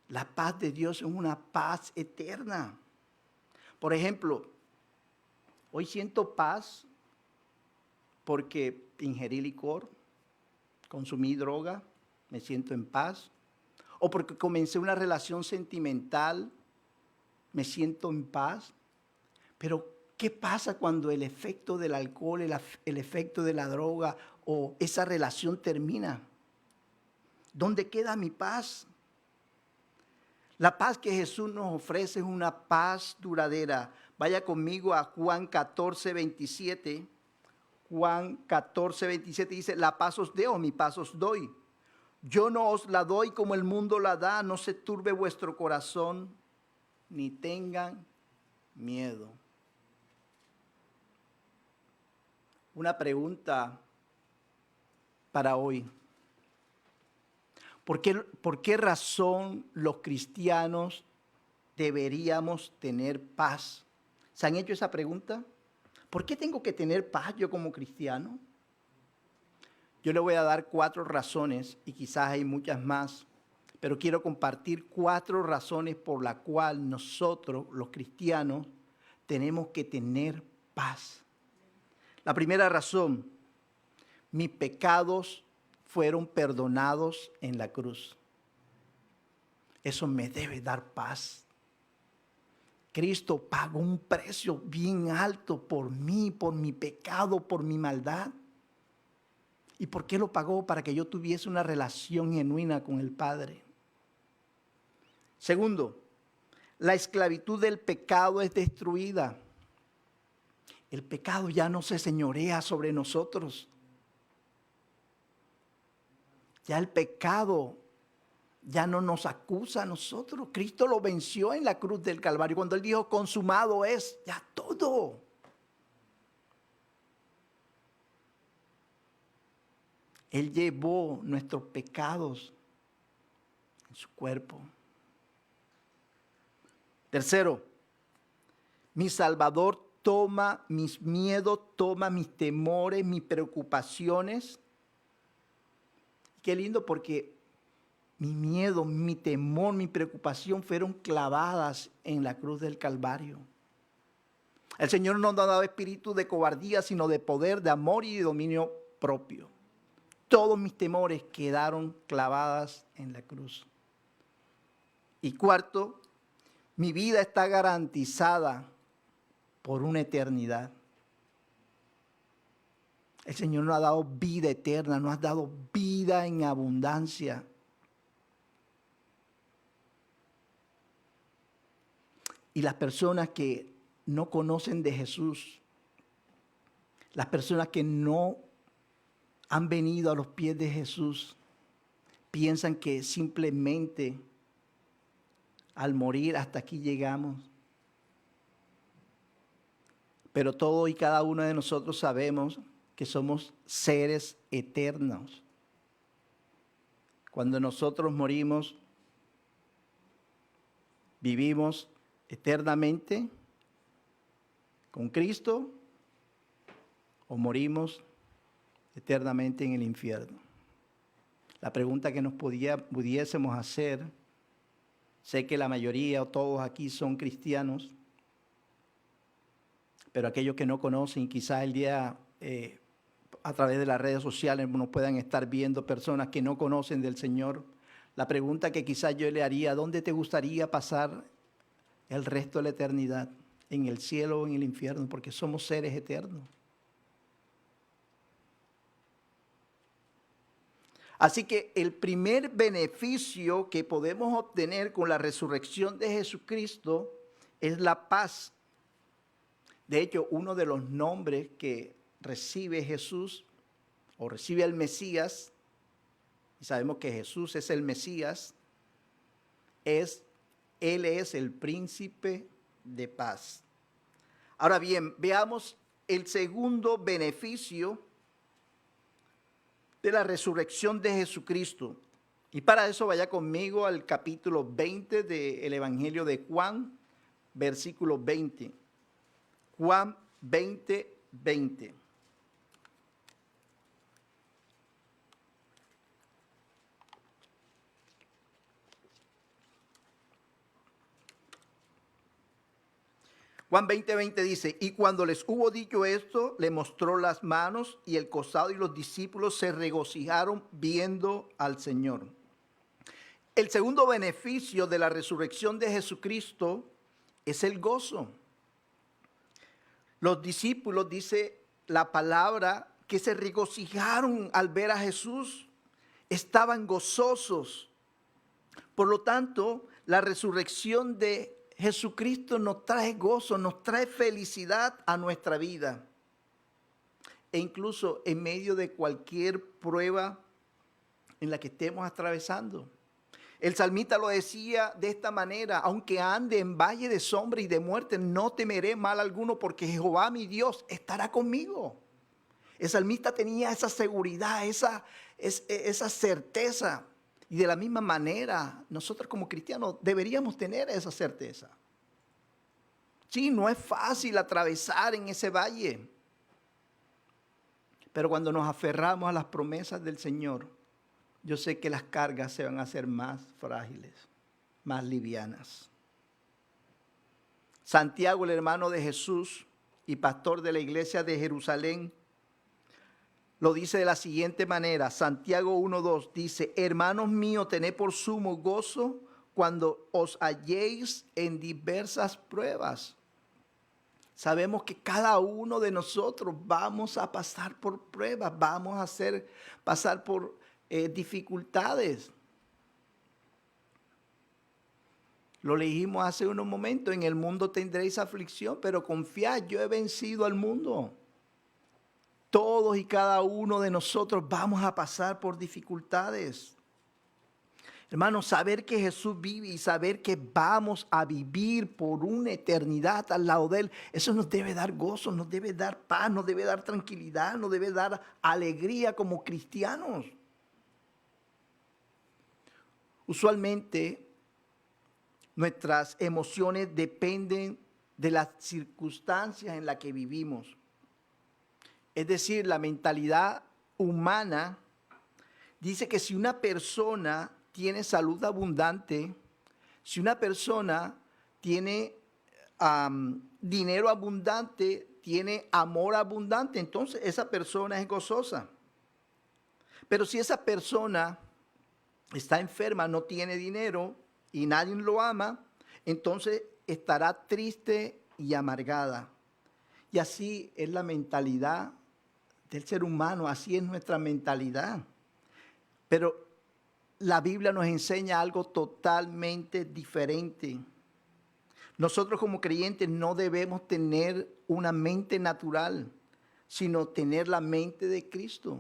La paz de Dios es una paz eterna. Por ejemplo, hoy siento paz porque ingerí licor, consumí droga, me siento en paz. O porque comencé una relación sentimental, me siento en paz. Pero ¿qué pasa cuando el efecto del alcohol, el efecto de la droga o esa relación termina? ¿Dónde queda mi paz? La paz que Jesús nos ofrece es una paz duradera. Vaya conmigo a Juan 14:27. Juan 14:27 dice: la paz os dejo, mi paz os doy. Yo no os la doy como el mundo la da. No se turbe vuestro corazón, ni tengan miedo. Una pregunta para hoy. ¿Por qué razón los cristianos deberíamos tener paz? ¿Se han hecho esa pregunta? ¿Por qué tengo que tener paz yo como cristiano? Yo le voy a dar 4 razones y quizás hay muchas más, pero quiero compartir 4 razones por las cuales nosotros, los cristianos, tenemos que tener paz. La primera razón: mis pecados fueron perdonados en la cruz. Eso me debe dar paz. Cristo pagó un precio bien alto por mí, por mi pecado, por mi maldad. ¿Y por qué lo pagó? Para que yo tuviese una relación genuina con el Padre. Segundo, la esclavitud del pecado es destruida. El pecado ya no se señorea sobre nosotros. Ya el pecado ya no nos acusa a nosotros. Cristo lo venció en la cruz del Calvario. Cuando Él dijo, consumado es, ya todo. Él llevó nuestros pecados en su cuerpo. Tercero, mi Salvador toma mis miedos, toma mis temores, mis preocupaciones. Qué lindo, porque mi miedo, mi temor, mi preocupación fueron clavadas en la cruz del Calvario. El Señor no nos ha dado espíritu de cobardía, sino de poder, de amor y de dominio propio. Todos mis temores quedaron clavadas en la cruz. Y cuarto, mi vida está garantizada por una eternidad. El Señor nos ha dado vida eterna, nos ha dado vida en abundancia. Y las personas que no conocen de Jesús, las personas que no han venido a los pies de Jesús, piensan que simplemente al morir hasta aquí llegamos. Pero todo y cada uno de nosotros sabemos que somos seres eternos. Cuando nosotros morimos, vivimos eternamente con Cristo o morimos eternamente en el infierno. La pregunta que nos pudiésemos hacer, sé que la mayoría o todos aquí son cristianos, pero aquellos que no conocen, quizás el día a través de las redes sociales nos puedan estar viendo personas que no conocen del Señor. La pregunta que quizás yo le haría, ¿dónde te gustaría pasar el resto de la eternidad? ¿En el cielo o en el infierno? Porque somos seres eternos. Así que el primer beneficio que podemos obtener con la resurrección de Jesucristo es la paz. De hecho, uno de los nombres que recibe Jesús o recibe el Mesías, y sabemos que Jesús es el Mesías, Él es el príncipe de paz. Ahora bien, veamos el segundo beneficio de la resurrección de Jesucristo. Y para eso vaya conmigo al capítulo 20 del Evangelio de Juan, versículo 20. Juan 20, 20. Juan 20, 20 dice, y cuando les hubo dicho esto, le mostró las manos y el costado, y los discípulos se regocijaron viendo al Señor. El segundo beneficio de la resurrección de Jesucristo es el gozo. Los discípulos, dice la palabra, que se regocijaron al ver a Jesús, estaban gozosos. Por lo tanto, la resurrección de Jesucristo nos trae gozo, nos trae felicidad a nuestra vida. E incluso en medio de cualquier prueba en la que estemos atravesando. El salmista lo decía de esta manera, aunque ande en valle de sombra y de muerte, no temeré mal alguno porque Jehová mi Dios estará conmigo. El salmista tenía esa seguridad, esa certeza. Y de la misma manera, nosotros como cristianos deberíamos tener esa certeza. Sí, no es fácil atravesar en ese valle. Pero cuando nos aferramos a las promesas del Señor, yo sé que las cargas se van a hacer más frágiles, más livianas. Santiago, el hermano de Jesús y pastor de la iglesia de Jerusalén, lo dice de la siguiente manera. Santiago 1:2 dice, hermanos míos, tened por sumo gozo cuando os halléis en diversas pruebas. Sabemos que cada uno de nosotros vamos a pasar por pruebas, vamos a pasar por dificultades. Lo leímos hace unos momentos, en el mundo tendréis aflicción, pero confiad, yo he vencido al mundo. Todos y cada uno de nosotros vamos a pasar por dificultades. Hermanos, saber que Jesús vive y saber que vamos a vivir por una eternidad al lado de Él, eso nos debe dar gozo, nos debe dar paz, nos debe dar tranquilidad, nos debe dar alegría como cristianos. Usualmente, nuestras emociones dependen de las circunstancias en las que vivimos. Es decir, la mentalidad humana dice que si una persona tiene salud abundante, si una persona tiene dinero abundante, tiene amor abundante, entonces esa persona es gozosa. Pero si esa persona está enferma, no tiene dinero y nadie lo ama, entonces estará triste y amargada. Y así es la mentalidad del ser humano, así es nuestra mentalidad. Pero la Biblia nos enseña algo totalmente diferente. Nosotros como creyentes no debemos tener una mente natural, sino tener la mente de Cristo.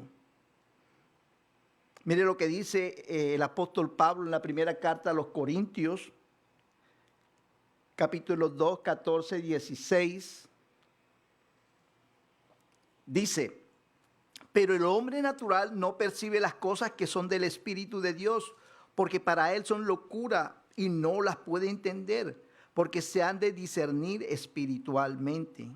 Mire lo que dice el apóstol Pablo en la primera carta a los Corintios, capítulo 2, 14, 16. Dice: pero el hombre natural no percibe las cosas que son del Espíritu de Dios, porque para él son locura y no las puede entender, porque se han de discernir espiritualmente.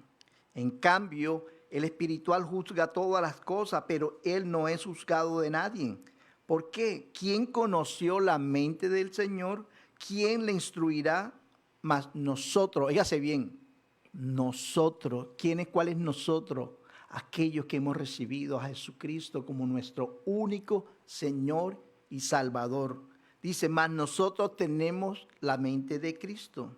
En cambio, el espiritual juzga todas las cosas, pero él no es juzgado de nadie. ¿Por qué? ¿Quién conoció la mente del Señor? ¿Quién le instruirá? Mas nosotros, oígase bien, nosotros, ¿cuál es nosotros? Aquellos que hemos recibido a Jesucristo como nuestro único Señor y Salvador. Dice, mas nosotros tenemos la mente de Cristo.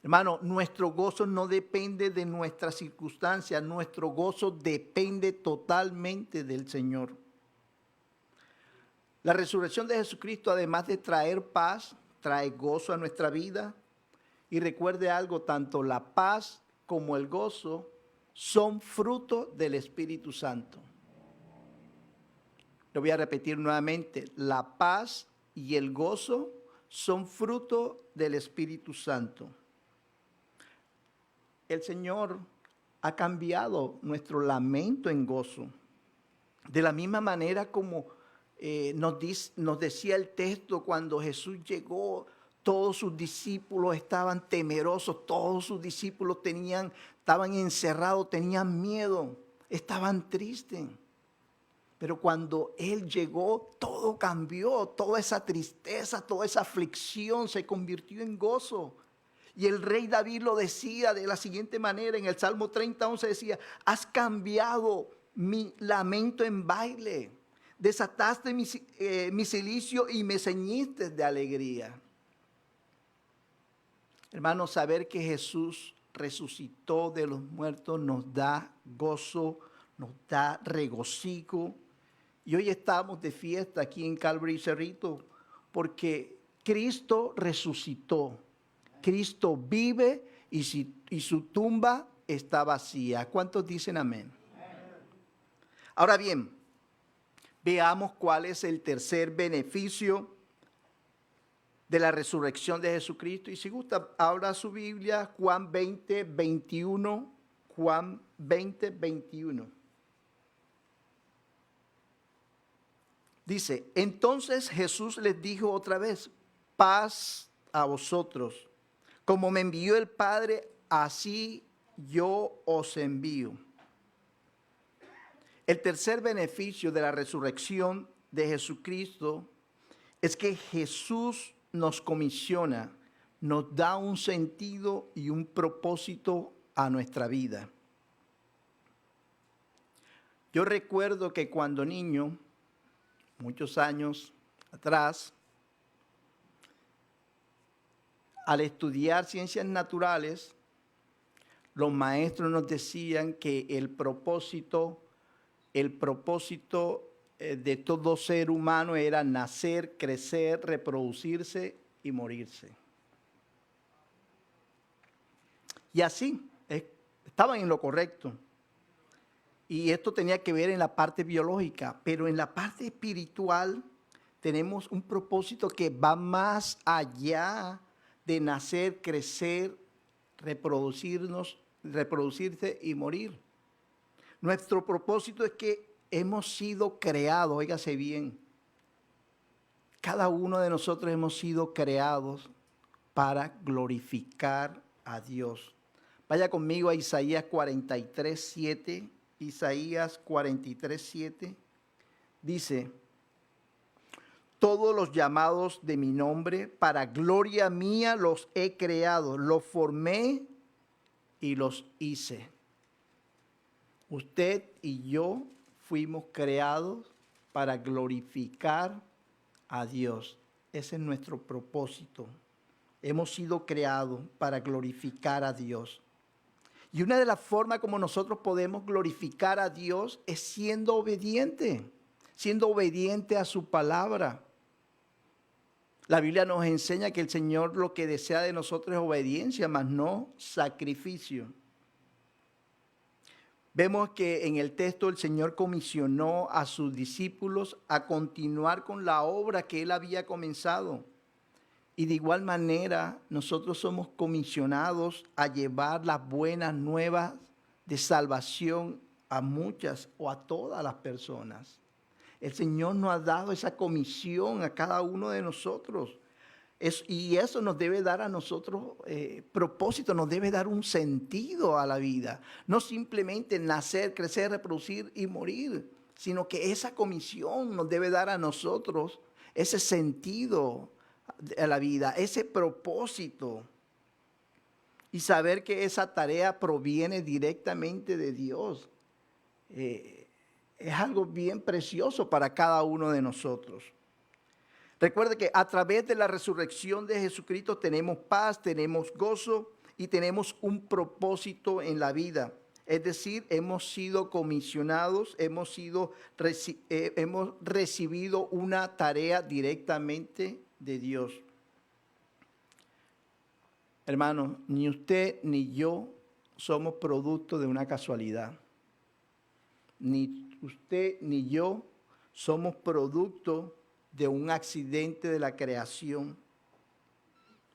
Hermano, nuestro gozo no depende de nuestras circunstancias, nuestro gozo depende totalmente del Señor. La resurrección de Jesucristo, además de traer paz, trae gozo a nuestra vida. Y recuerde algo, tanto la paz como el gozo son fruto del Espíritu Santo. Lo voy a repetir nuevamente. La paz y el gozo son fruto del Espíritu Santo. El Señor ha cambiado nuestro lamento en gozo. De la misma manera como nos decía el texto, cuando Jesús llegó, todos sus discípulos estaban temerosos, todos sus discípulos estaban encerrados, tenían miedo, estaban tristes. Pero cuando Él llegó, todo cambió, toda esa tristeza, toda esa aflicción se convirtió en gozo. Y el rey David lo decía de la siguiente manera, en el Salmo 30:11 decía: has cambiado mi lamento en baile, desataste mi cilicio y me ceñiste de alegría. Hermanos, saber que Jesús resucitó de los muertos nos da gozo, nos da regocijo. Y hoy estamos de fiesta aquí en Calvary Cerrito porque Cristo resucitó. Cristo vive y su tumba está vacía. ¿Cuántos dicen amén? Ahora bien, veamos cuál es el tercer beneficio de la resurrección de Jesucristo. Y si gusta, abra su Biblia, Juan 20, 21. Juan 20, 21. Dice: entonces Jesús les dijo otra vez: paz a vosotros. Como me envió el Padre, así yo os envío. El tercer beneficio de la resurrección de Jesucristo es que Jesús nos comisiona, nos da un sentido y un propósito a nuestra vida. Yo recuerdo que cuando niño, muchos años atrás, al estudiar ciencias naturales, los maestros nos decían que el propósito de todo ser humano era nacer, crecer, reproducirse y morirse. Y así, estaban en lo correcto. Y esto tenía que ver en la parte biológica, pero en la parte espiritual tenemos un propósito que va más allá de nacer, crecer, reproducirse y morir. Nuestro propósito es que hemos sido creados, óigase bien, cada uno de nosotros hemos sido creados para glorificar a Dios. Vaya conmigo a Isaías 43:7. Isaías 43:7 dice: todos los llamados de mi nombre, para gloria mía los he creado, los formé y los hice. Usted y yo fuimos creados para glorificar a Dios. Ese es nuestro propósito. Hemos sido creados para glorificar a Dios. Y una de las formas como nosotros podemos glorificar a Dios es siendo obediente a su palabra. La Biblia nos enseña que el Señor lo que desea de nosotros es obediencia, mas no sacrificio. Vemos que en el texto el Señor comisionó a sus discípulos a continuar con la obra que Él había comenzado. Y de igual manera, nosotros somos comisionados a llevar las buenas nuevas de salvación a muchas o a todas las personas. El Señor nos ha dado esa comisión a cada uno de nosotros. Y eso nos debe dar a nosotros propósito, nos debe dar un sentido a la vida. No simplemente nacer, crecer, reproducir y morir, sino que esa comisión nos debe dar a nosotros ese sentido a la vida, ese propósito, y saber que esa tarea proviene directamente de Dios. Es algo bien precioso para cada uno de nosotros. Recuerde que a través de la resurrección de Jesucristo tenemos paz, tenemos gozo y tenemos un propósito en la vida. Es decir, hemos sido comisionados, hemos recibido una tarea directamente de Dios. Hermanos, ni usted ni yo somos producto de una casualidad. Ni usted ni yo somos producto de un accidente de la creación.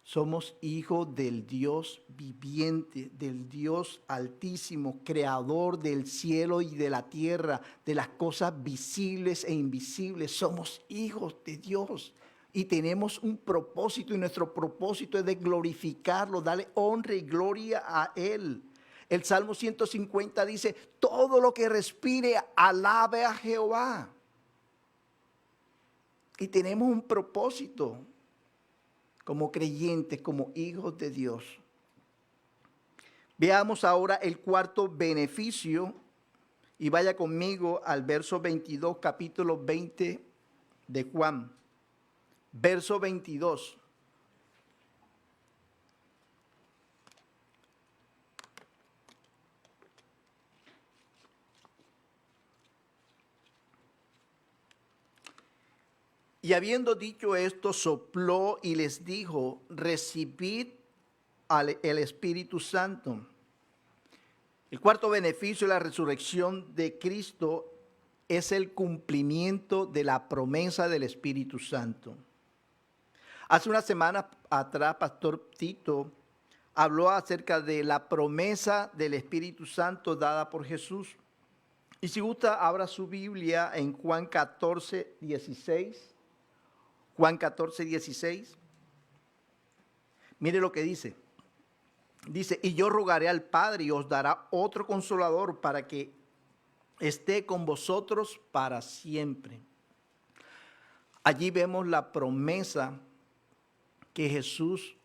Somos hijos del Dios viviente, del Dios altísimo, creador del cielo y de la tierra, de las cosas visibles e invisibles. Somos hijos de Dios y tenemos un propósito, y nuestro propósito es de glorificarlo, darle honra y gloria a Él. El Salmo 150 dice: todo lo que respire, alabe a Jehová. Y tenemos un propósito como creyentes, como hijos de Dios. Veamos ahora el cuarto beneficio, y vaya conmigo al verso 22, capítulo 20 de Juan. Verso 22. Y habiendo dicho esto, sopló y les dijo: recibid el Espíritu Santo. El cuarto beneficio de la resurrección de Cristo es el cumplimiento de la promesa del Espíritu Santo. Hace una semana atrás, Pastor Tito habló acerca de la promesa del Espíritu Santo dada por Jesús. Y si gusta, abra su Biblia en Juan 14:16. Juan 14:16. Mire lo que dice. Dice: y yo rogaré al Padre y os dará otro consolador para que esté con vosotros para siempre. Allí vemos la promesa que Jesús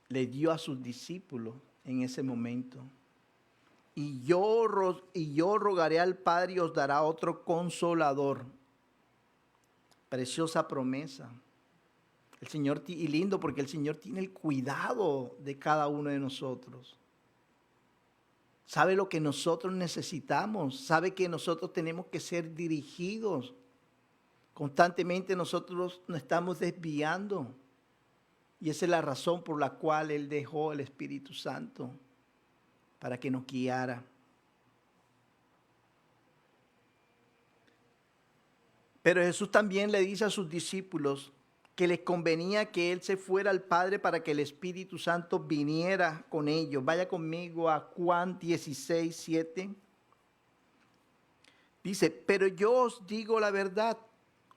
le dio a sus discípulos en ese momento. Y yo rogaré al Padre y os dará otro consolador. Preciosa promesa. El Señor, y lindo porque el Señor tiene el cuidado de cada uno de nosotros. Sabe lo que nosotros necesitamos, sabe que nosotros tenemos que ser dirigidos. Constantemente nosotros nos estamos desviando. Y esa es la razón por la cual Él dejó el Espíritu Santo, para que nos guiara. Pero Jesús también le dice a sus discípulos que les convenía que Él se fuera al Padre para que el Espíritu Santo viniera con ellos. Vaya conmigo a Juan 16, 7. Dice, pero yo os digo la verdad,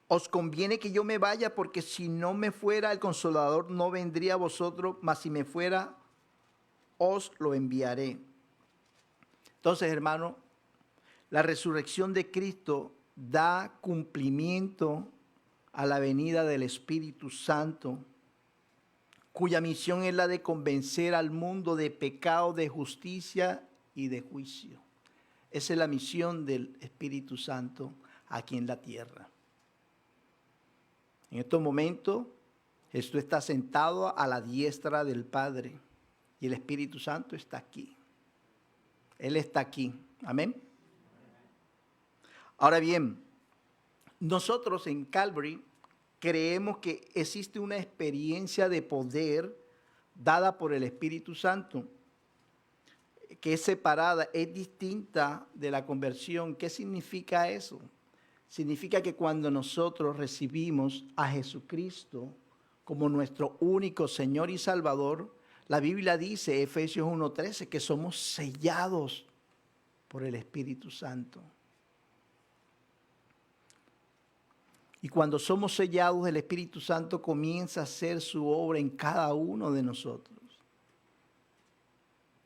os conviene que yo me vaya, porque si no me fuera el Consolador no vendría a vosotros, mas si me fuera, os lo enviaré. Entonces, hermano, la resurrección de Cristo da cumplimiento a la venida del Espíritu Santo, cuya misión es la de convencer al mundo de pecado, de justicia y de juicio. Esa es la misión del Espíritu Santo aquí en la tierra. En estos momentos, Jesús está sentado a la diestra del Padre y el Espíritu Santo está aquí. Él está aquí. Amén. Ahora bien, nosotros en Calvary creemos que existe una experiencia de poder dada por el Espíritu Santo, que es separada, es distinta de la conversión. ¿Qué significa eso? Significa que cuando nosotros recibimos a Jesucristo como nuestro único Señor y Salvador, la Biblia dice, Efesios 1:13, que somos sellados por el Espíritu Santo. Y cuando somos sellados, el Espíritu Santo comienza a hacer su obra en cada uno de nosotros.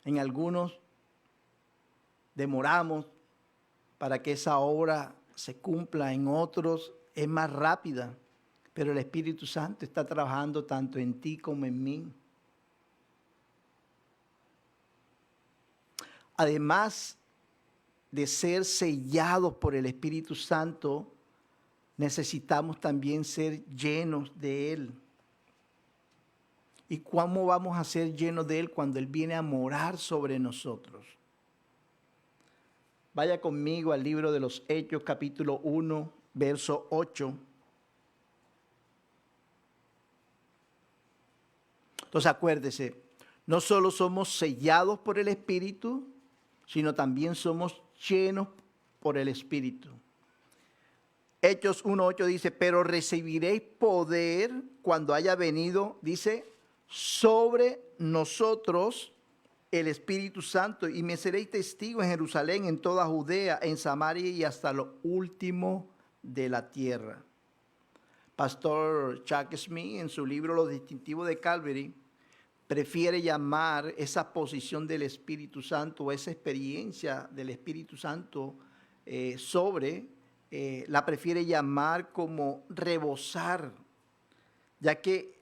En algunos demoramos para que esa obra se cumpla, en otros es más rápida, pero el Espíritu Santo está trabajando tanto en ti como en mí. Además de ser sellados por el Espíritu Santo, necesitamos también ser llenos de Él. ¿Y cómo vamos a ser llenos de Él? Cuando Él viene a morar sobre nosotros. Vaya conmigo al libro de los Hechos, capítulo 1, verso 8. Entonces acuérdese, no solo somos sellados por el Espíritu, sino también somos llenos por el Espíritu. Hechos 1:8 dice, pero recibiréis poder cuando haya venido, dice, sobre nosotros el Espíritu Santo, y me seréis testigos en Jerusalén, en toda Judea, en Samaria y hasta lo último de la tierra. Pastor Chuck Smith, en su libro Los Distintivos de Calvary, prefiere llamar esa posición del Espíritu Santo, esa experiencia del Espíritu Santo la prefiere llamar como rebosar, ya que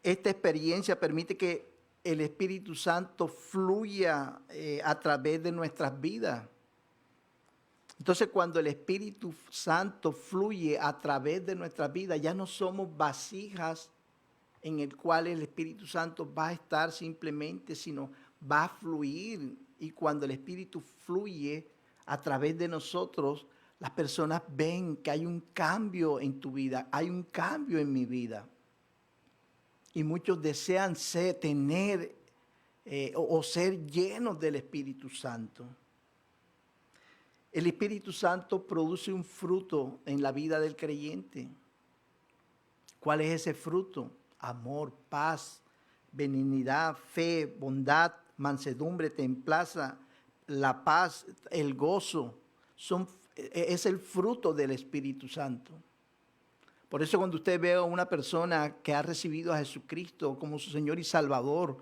esta experiencia permite que el Espíritu Santo fluya a través de nuestras vidas. Entonces, cuando el Espíritu Santo fluye a través de nuestras vidas, ya no somos vasijas en el cual el Espíritu Santo va a estar simplemente, sino va a fluir. Y cuando el Espíritu fluye a través de nosotros, las personas ven que hay un cambio en tu vida, hay un cambio en mi vida. Y muchos desean tener o ser llenos del Espíritu Santo. El Espíritu Santo produce un fruto en la vida del creyente. ¿Cuál es ese fruto? Amor, paz, benignidad, fe, bondad, mansedumbre, templanza, la paz, el gozo. Es el fruto del Espíritu Santo. Por eso cuando usted ve a una persona que ha recibido a Jesucristo como su Señor y Salvador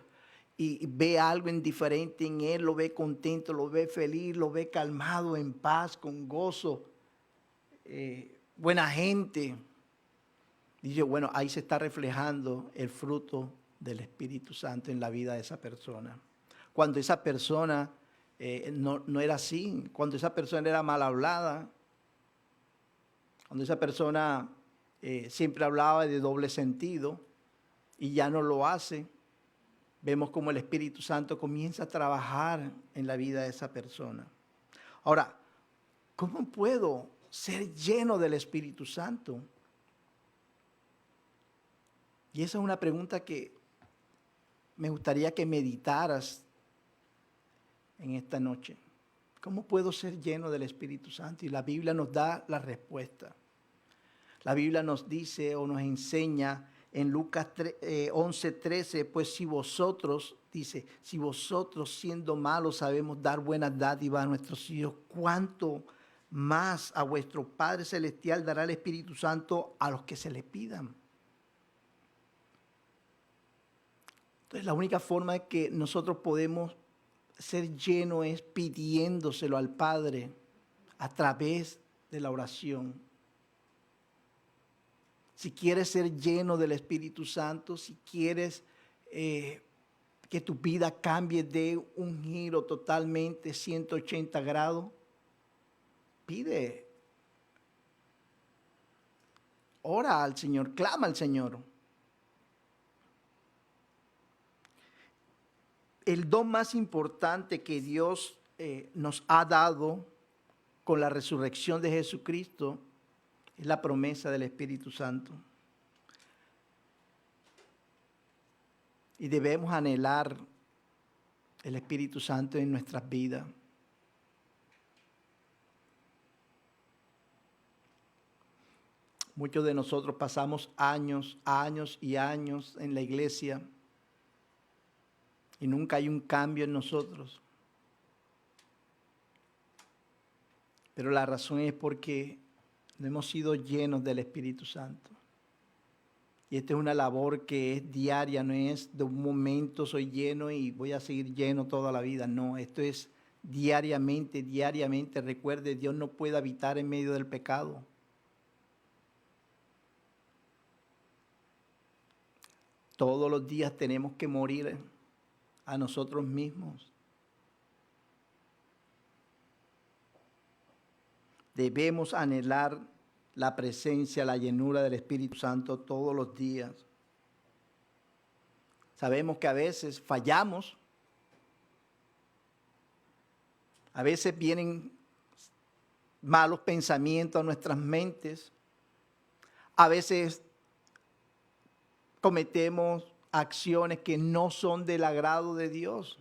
y ve algo indiferente en él, lo ve contento, lo ve feliz, lo ve calmado, en paz, con gozo, buena gente, dice, bueno, ahí se está reflejando el fruto del Espíritu Santo en la vida de esa persona. Cuando esa persona no era así, cuando esa persona era mal hablada, cuando esa persona siempre hablaba de doble sentido, y ya no lo hace, vemos como el Espíritu Santo comienza a trabajar en la vida de esa persona. Ahora, ¿cómo puedo ser lleno del Espíritu Santo? Y esa es una pregunta que me gustaría que meditaras en esta noche. ¿Cómo puedo ser lleno del Espíritu Santo? Y la Biblia nos da la respuesta. La Biblia nos dice o nos enseña en Lucas 11:13, pues si vosotros, dice, si vosotros siendo malos sabemos dar buenas dádivas a nuestros hijos, ¿cuánto más a vuestro Padre Celestial dará el Espíritu Santo a los que se le pidan? Entonces la única forma en que nosotros podemos ser llenos es pidiéndoselo al Padre a través de la oración. Si quieres ser lleno del Espíritu Santo, si quieres que tu vida cambie de un giro totalmente 180 grados, pide. Ora al Señor, clama al Señor. El don más importante que Dios nos ha dado con la resurrección de Jesucristo es la promesa del Espíritu Santo. Y debemos anhelar el Espíritu Santo en nuestras vidas. Muchos de nosotros pasamos años y años en la iglesia y nunca hay un cambio en nosotros. Pero la razón es porque no hemos sido llenos del Espíritu Santo. Y esta es una labor que es diaria, no es de un momento soy lleno y voy a seguir lleno toda la vida. No, esto es diariamente. Recuerde, Dios no puede habitar en medio del pecado. Todos los días tenemos que morir a nosotros mismos. Debemos anhelar la presencia, la llenura del Espíritu Santo todos los días. Sabemos que a veces fallamos. A veces vienen malos pensamientos a nuestras mentes. A veces cometemos acciones que no son del agrado de Dios.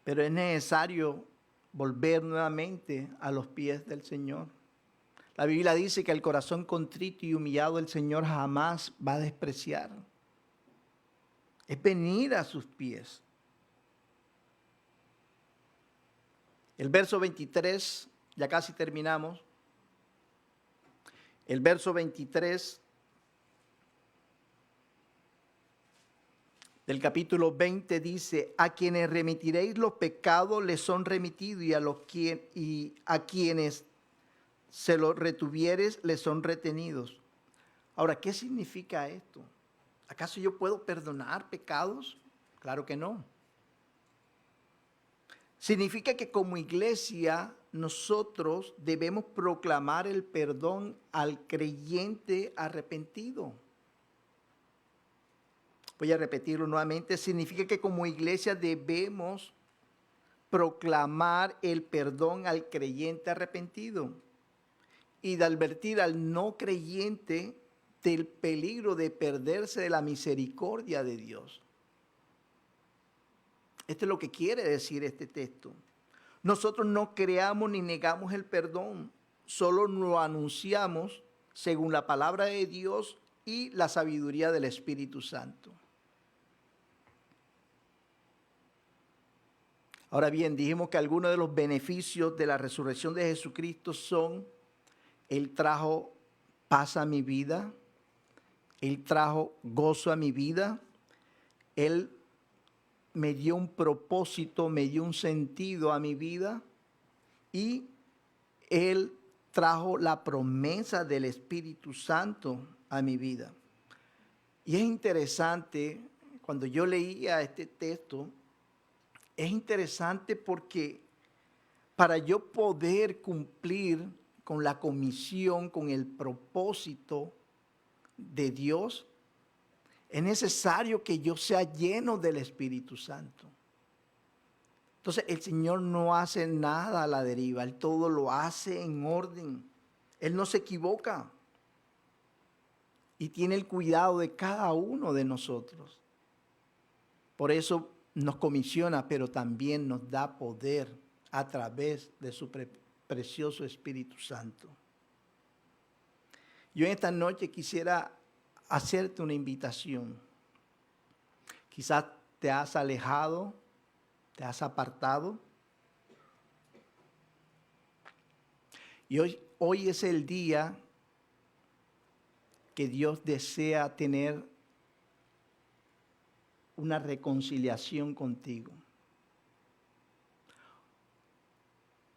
Pero es necesario volver nuevamente a los pies del Señor. La Biblia dice que el corazón contrito y humillado el Señor jamás va a despreciar. Es venir a sus pies. El verso 23, ya casi terminamos. El verso 23 del capítulo 20 dice, a quienes remitiréis los pecados les son remitidos y a quienes se los retuvieres les son retenidos. Ahora, ¿qué significa esto? ¿Acaso yo puedo perdonar pecados? Claro que no. Significa que como iglesia nosotros debemos proclamar el perdón al creyente arrepentido. Voy a repetirlo nuevamente. Significa que como iglesia debemos proclamar el perdón al creyente arrepentido y de advertir al no creyente del peligro de perderse de la misericordia de Dios. Esto es lo que quiere decir este texto. Nosotros no creamos ni negamos el perdón, solo lo anunciamos según la palabra de Dios y la sabiduría del Espíritu Santo. Ahora bien, dijimos que algunos de los beneficios de la resurrección de Jesucristo son: Él trajo paz a mi vida, Él trajo gozo a mi vida, Él me dio un propósito, me dio un sentido a mi vida y Él trajo la promesa del Espíritu Santo a mi vida. Y es interesante, cuando yo leía este texto, es interesante porque para yo poder cumplir con la comisión, con el propósito de Dios, Es necesario que yo sea lleno del Espíritu Santo. Entonces el Señor no hace nada a la deriva, Él todo lo hace en orden. Él no se equivoca y tiene el cuidado de cada uno de nosotros. Por eso nos comisiona, pero también nos da poder a través de su precioso Espíritu Santo. Yo en esta noche quisiera hacerte una invitación. Quizás te has alejado, te has apartado. Y hoy es el día que Dios desea tener una reconciliación contigo.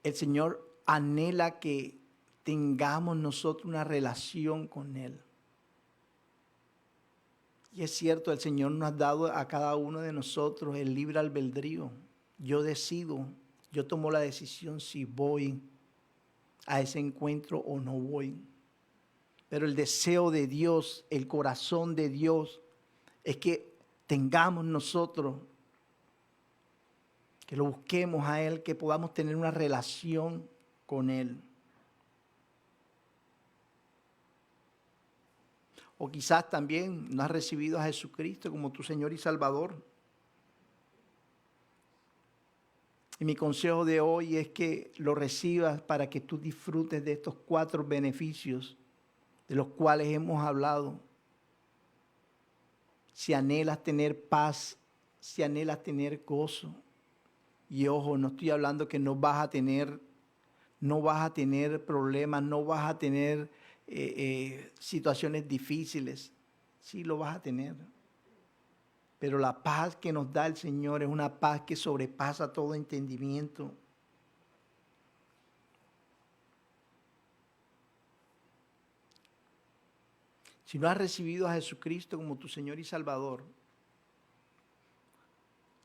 El Señor anhela que tengamos nosotros una relación con Él. Y es cierto, el Señor nos ha dado a cada uno de nosotros el libre albedrío. Yo decido, yo tomo la decisión si voy a ese encuentro o no voy. Pero el deseo de Dios, el corazón de Dios, es que tengamos nosotros, que lo busquemos a Él, que podamos tener una relación con Él. O quizás también no has recibido a Jesucristo como tu Señor y Salvador. Y mi consejo de hoy es que lo recibas para que tú disfrutes de estos 4 beneficios de los cuales hemos hablado. Si anhelas tener paz, si anhelas tener gozo. Y ojo, no estoy hablando que no vas a tener problemas, no vas a tener situaciones difíciles. Sí lo vas a tener. Pero la paz que nos da el Señor es una paz que sobrepasa todo entendimiento. Si no has recibido a Jesucristo como tu Señor y Salvador,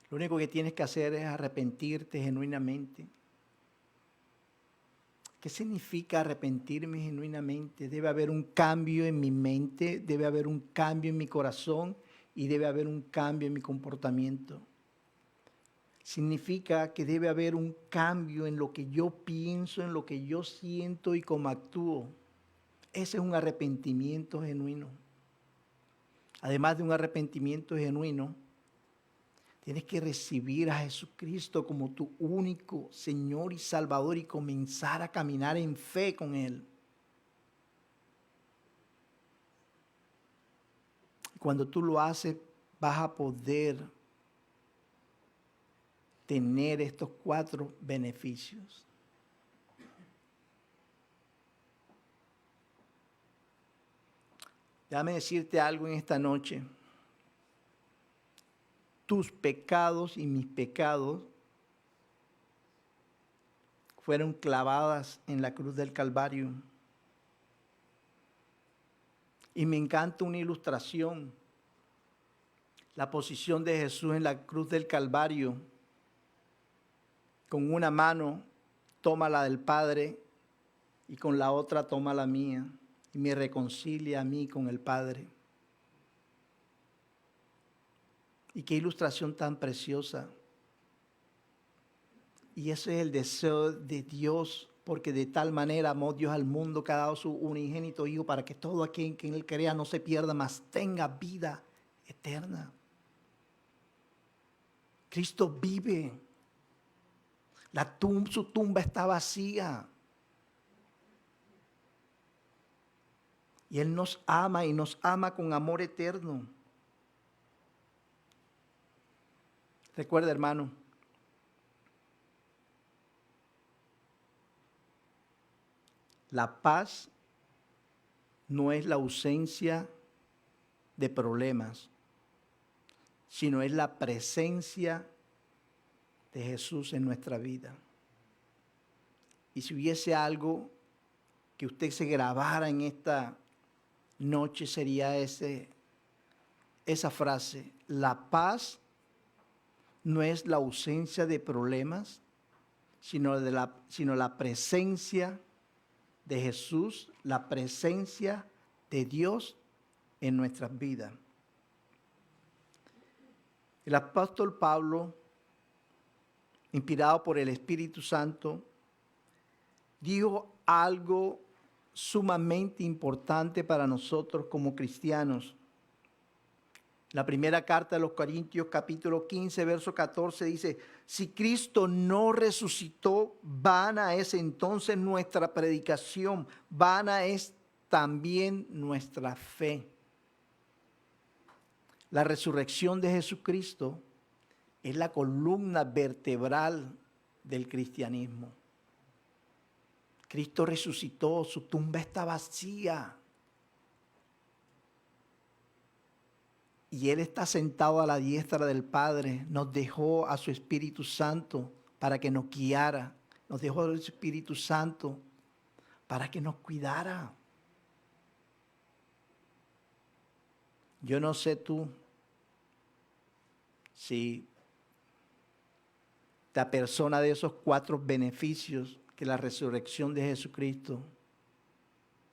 lo único que tienes que hacer es arrepentirte genuinamente. ¿Qué significa arrepentirme genuinamente? Debe haber un cambio en mi mente, debe haber un cambio en mi corazón y debe haber un cambio en mi comportamiento. Significa que debe haber un cambio en lo que yo pienso, en lo que yo siento y cómo actúo. Ese es un arrepentimiento genuino. Además de un arrepentimiento genuino, tienes que recibir a Jesucristo como tu único Señor y Salvador y comenzar a caminar en fe con Él. Cuando tú lo haces, vas a poder tener estos 4 beneficios. Déjame decirte algo en esta noche. Tus pecados y mis pecados fueron clavadas en la cruz del Calvario. Y me encanta una ilustración. La posición de Jesús en la cruz del Calvario. Con una mano toma la del Padre y con la otra toma la mía. Y me reconcilia a mí con el Padre. Y qué ilustración tan preciosa. Y ese es el deseo de Dios, porque de tal manera amó Dios al mundo que ha dado su unigénito Hijo para que todo aquel que en Él crea no se pierda, mas tenga vida eterna. Cristo vive. Su tumba está vacía. Y Él nos ama y nos ama con amor eterno. Recuerda, hermano, la paz no es la ausencia de problemas, sino es la presencia de Jesús en nuestra vida. Y si hubiese algo que usted se grabara en esta noche, sería esa frase: la paz no es la ausencia de problemas, sino la presencia de Jesús, la presencia de Dios en nuestras vidas. El apóstol Pablo, inspirado por el Espíritu Santo, dijo algo sumamente importante para nosotros como cristianos. La primera carta de los Corintios, capítulo 15, verso 14, dice: si Cristo no resucitó, vana es entonces nuestra predicación, vana es también nuestra fe. La resurrección de Jesucristo es la columna vertebral del cristianismo. Cristo resucitó, su tumba está vacía. Y Él está sentado a la diestra del Padre. Nos dejó a su Espíritu Santo para que nos guiara. Nos dejó al Espíritu Santo para que nos cuidara. Yo no sé tú si te apersona de esos 4 beneficios que la resurrección de Jesucristo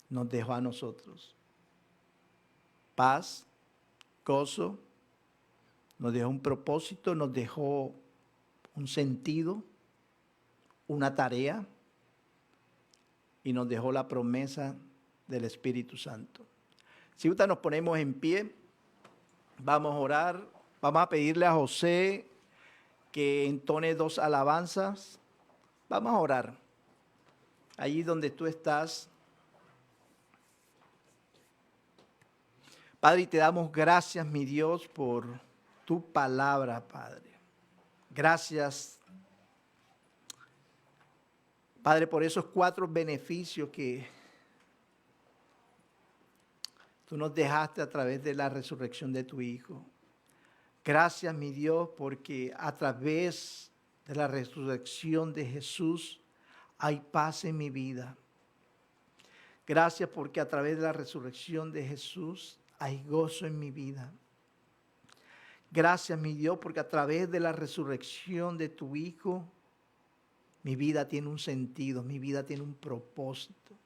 nos dejó a nosotros. Paz, gozo, nos dejó un propósito, nos dejó un sentido, una tarea y nos dejó la promesa del Espíritu Santo. Si ahorita nos ponemos en pie, vamos a orar, vamos a pedirle a José que entone 2 alabanzas. Vamos a orar. Allí donde tú estás. Padre, te damos gracias, mi Dios, por tu palabra, Padre. Gracias, Padre, por esos 4 beneficios que tú nos dejaste a través de la resurrección de tu Hijo. Gracias, mi Dios, porque a través de la resurrección de Jesús hay paz en mi vida. Gracias porque a través de la resurrección de Jesús hay gozo en mi vida. Gracias, mi Dios, porque a través de la resurrección de tu Hijo, mi vida tiene un sentido, mi vida tiene un propósito.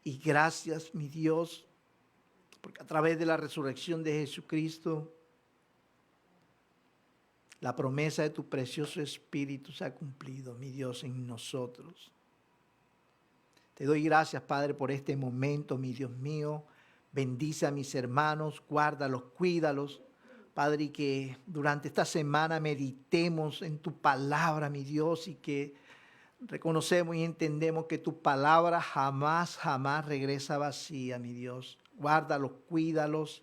Y gracias, mi Dios, porque a través de la resurrección de Jesucristo, la promesa de tu precioso Espíritu se ha cumplido, mi Dios, en nosotros. Te doy gracias, Padre, por este momento, mi Dios mío. Bendice a mis hermanos, guárdalos, cuídalos. Padre, y que durante esta semana meditemos en tu palabra, mi Dios, y que reconocemos y entendemos que tu palabra jamás regresa vacía, mi Dios. Guárdalos, cuídalos,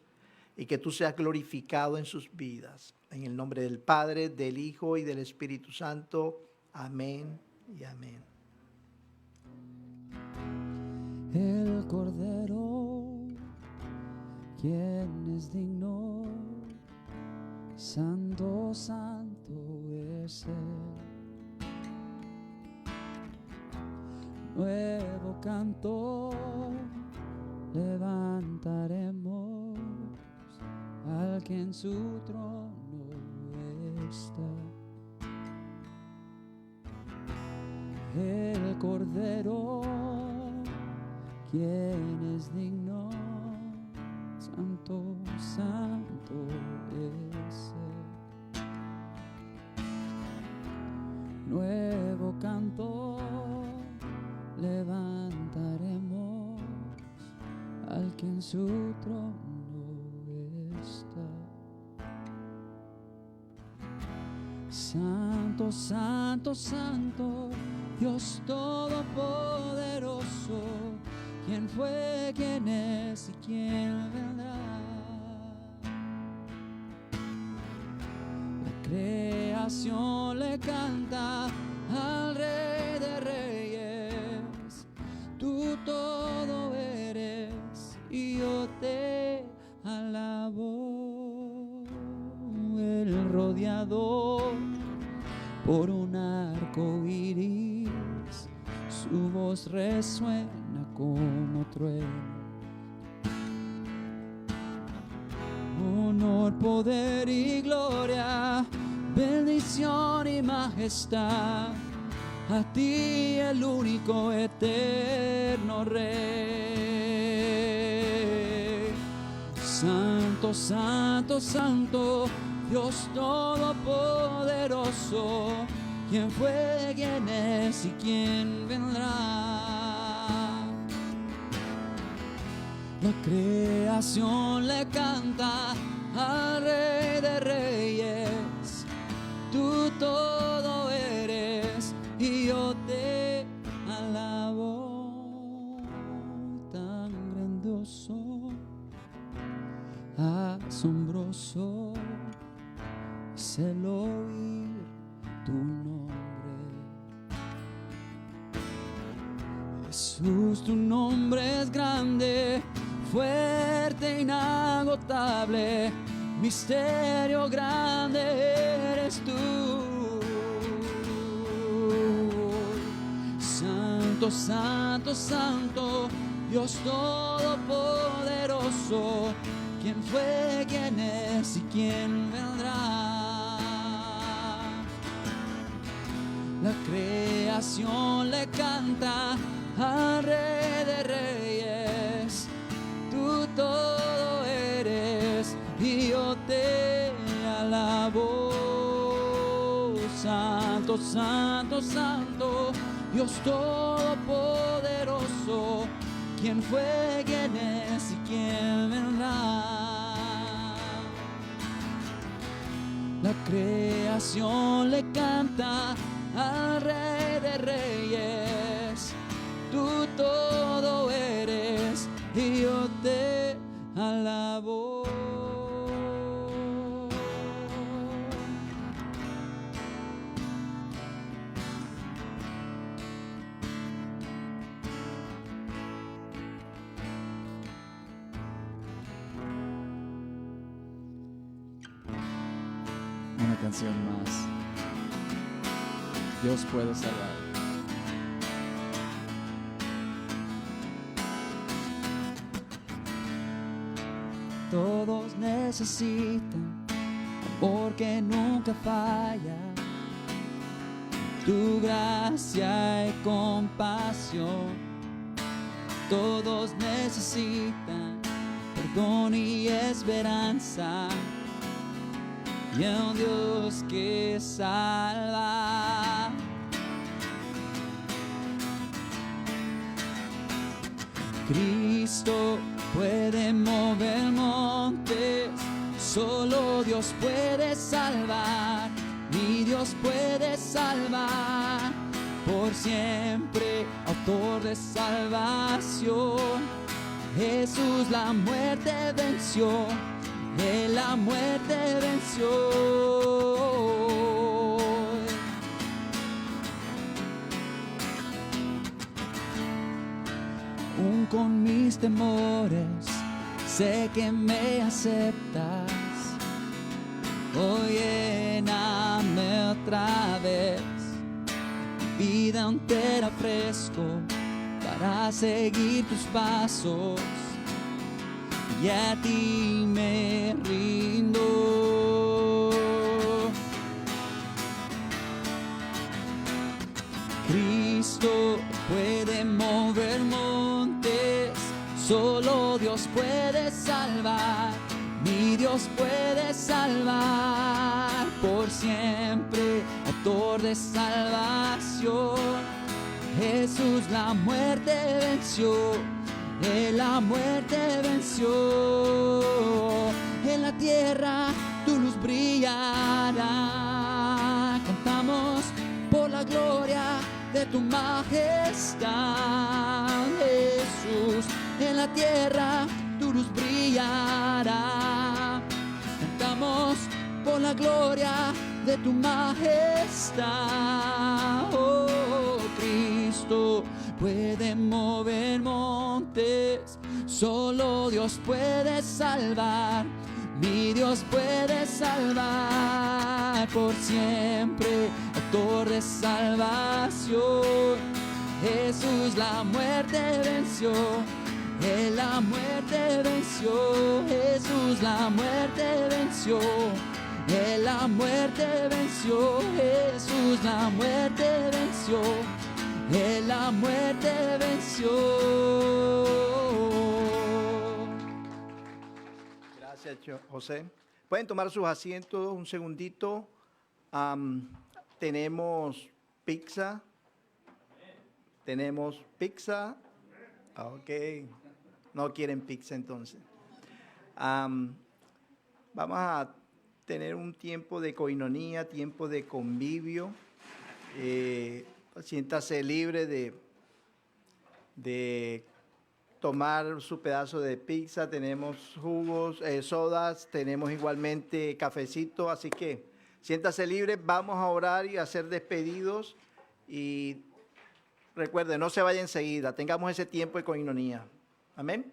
y que tú seas glorificado en sus vidas. En el nombre del Padre, del Hijo y del Espíritu Santo. Amén y amén. El Cordero, quien es digno, santo, santo es Él. Nuevo canto levantaremos al que en su trono está. El Cordero, quien es digno, santo, santo es Él. Nuevo canto levantaremos al que en su trono está. Santo, santo, santo, Dios todopoderoso, quién fue, quién es y quién vendrá. La creación le canta al Rey de Reyes. Tú todo eres y yo te alabo. El rodeador por un arco iris, su voz resuena como trueno. Honor, poder y gloria, bendición y majestad, a ti el único eterno Rey. Santo, santo, santo, Dios todopoderoso, quién fue, quién es y quién vendrá. La creación le canta al Rey de Reyes, tú todo eres y yo te alabo. Tan grandioso, asombroso es el oír tu nombre. Jesús, tu nombre es grande, fuerte, inagotable, misterio grande eres tú. Santo, santo, santo, Dios todopoderoso, quién fue, quién es y quién vendrá. La creación le canta al Rey de Reyes, tú todo eres y yo te alabo. Santo, santo, santo, Dios todopoderoso, quién fue, quién es y quién vendrá. La creación le canta al Rey de Reyes, tú todo eres y yo te alabo. Una canción más. Dios puede salvar. Todos necesitan amor que nunca falla, tu gracia y compasión. Todos necesitan perdón y esperanza, y un Dios que salva. Cristo puede mover montes, solo Dios puede salvar, mi Dios puede salvar, por siempre, autor de salvación. Jesús la muerte venció, Él la muerte venció. Aún con mis temores, sé que me aceptas. Hoy lléname otra vez, vida entera fresco para seguir tus pasos, y a ti me rindo. Cristo puede mover montes, solo Dios puede salvar, mi Dios puede salvar, por siempre, autor de salvación. Jesús la muerte venció, Él la muerte venció. En la tierra tu luz brillará, cantamos por la gloria de tu majestad. Jesús, en la tierra tu luz brillará, cantamos por la gloria de tu majestad. Oh, Cristo puede mover montes, solo Dios puede salvar, mi Dios puede salvar, por siempre, autor de salvación. Jesús la muerte venció, Él la muerte venció. Jesús la muerte venció, Él la muerte venció. Jesús la muerte venció, Él la muerte venció. Gracias, José. Pueden tomar sus asientos un segundito. Tenemos pizza. Tenemos pizza. Ok. No quieren pizza entonces. Vamos a tener un tiempo de coinonía, tiempo de convivio. Siéntase libre de tomar su pedazo de pizza. Tenemos jugos, sodas, tenemos igualmente cafecito, así que siéntase libre. Vamos a orar y a hacer despedidos. Y recuerde, no se vaya enseguida, tengamos ese tiempo de coinonía. Amén.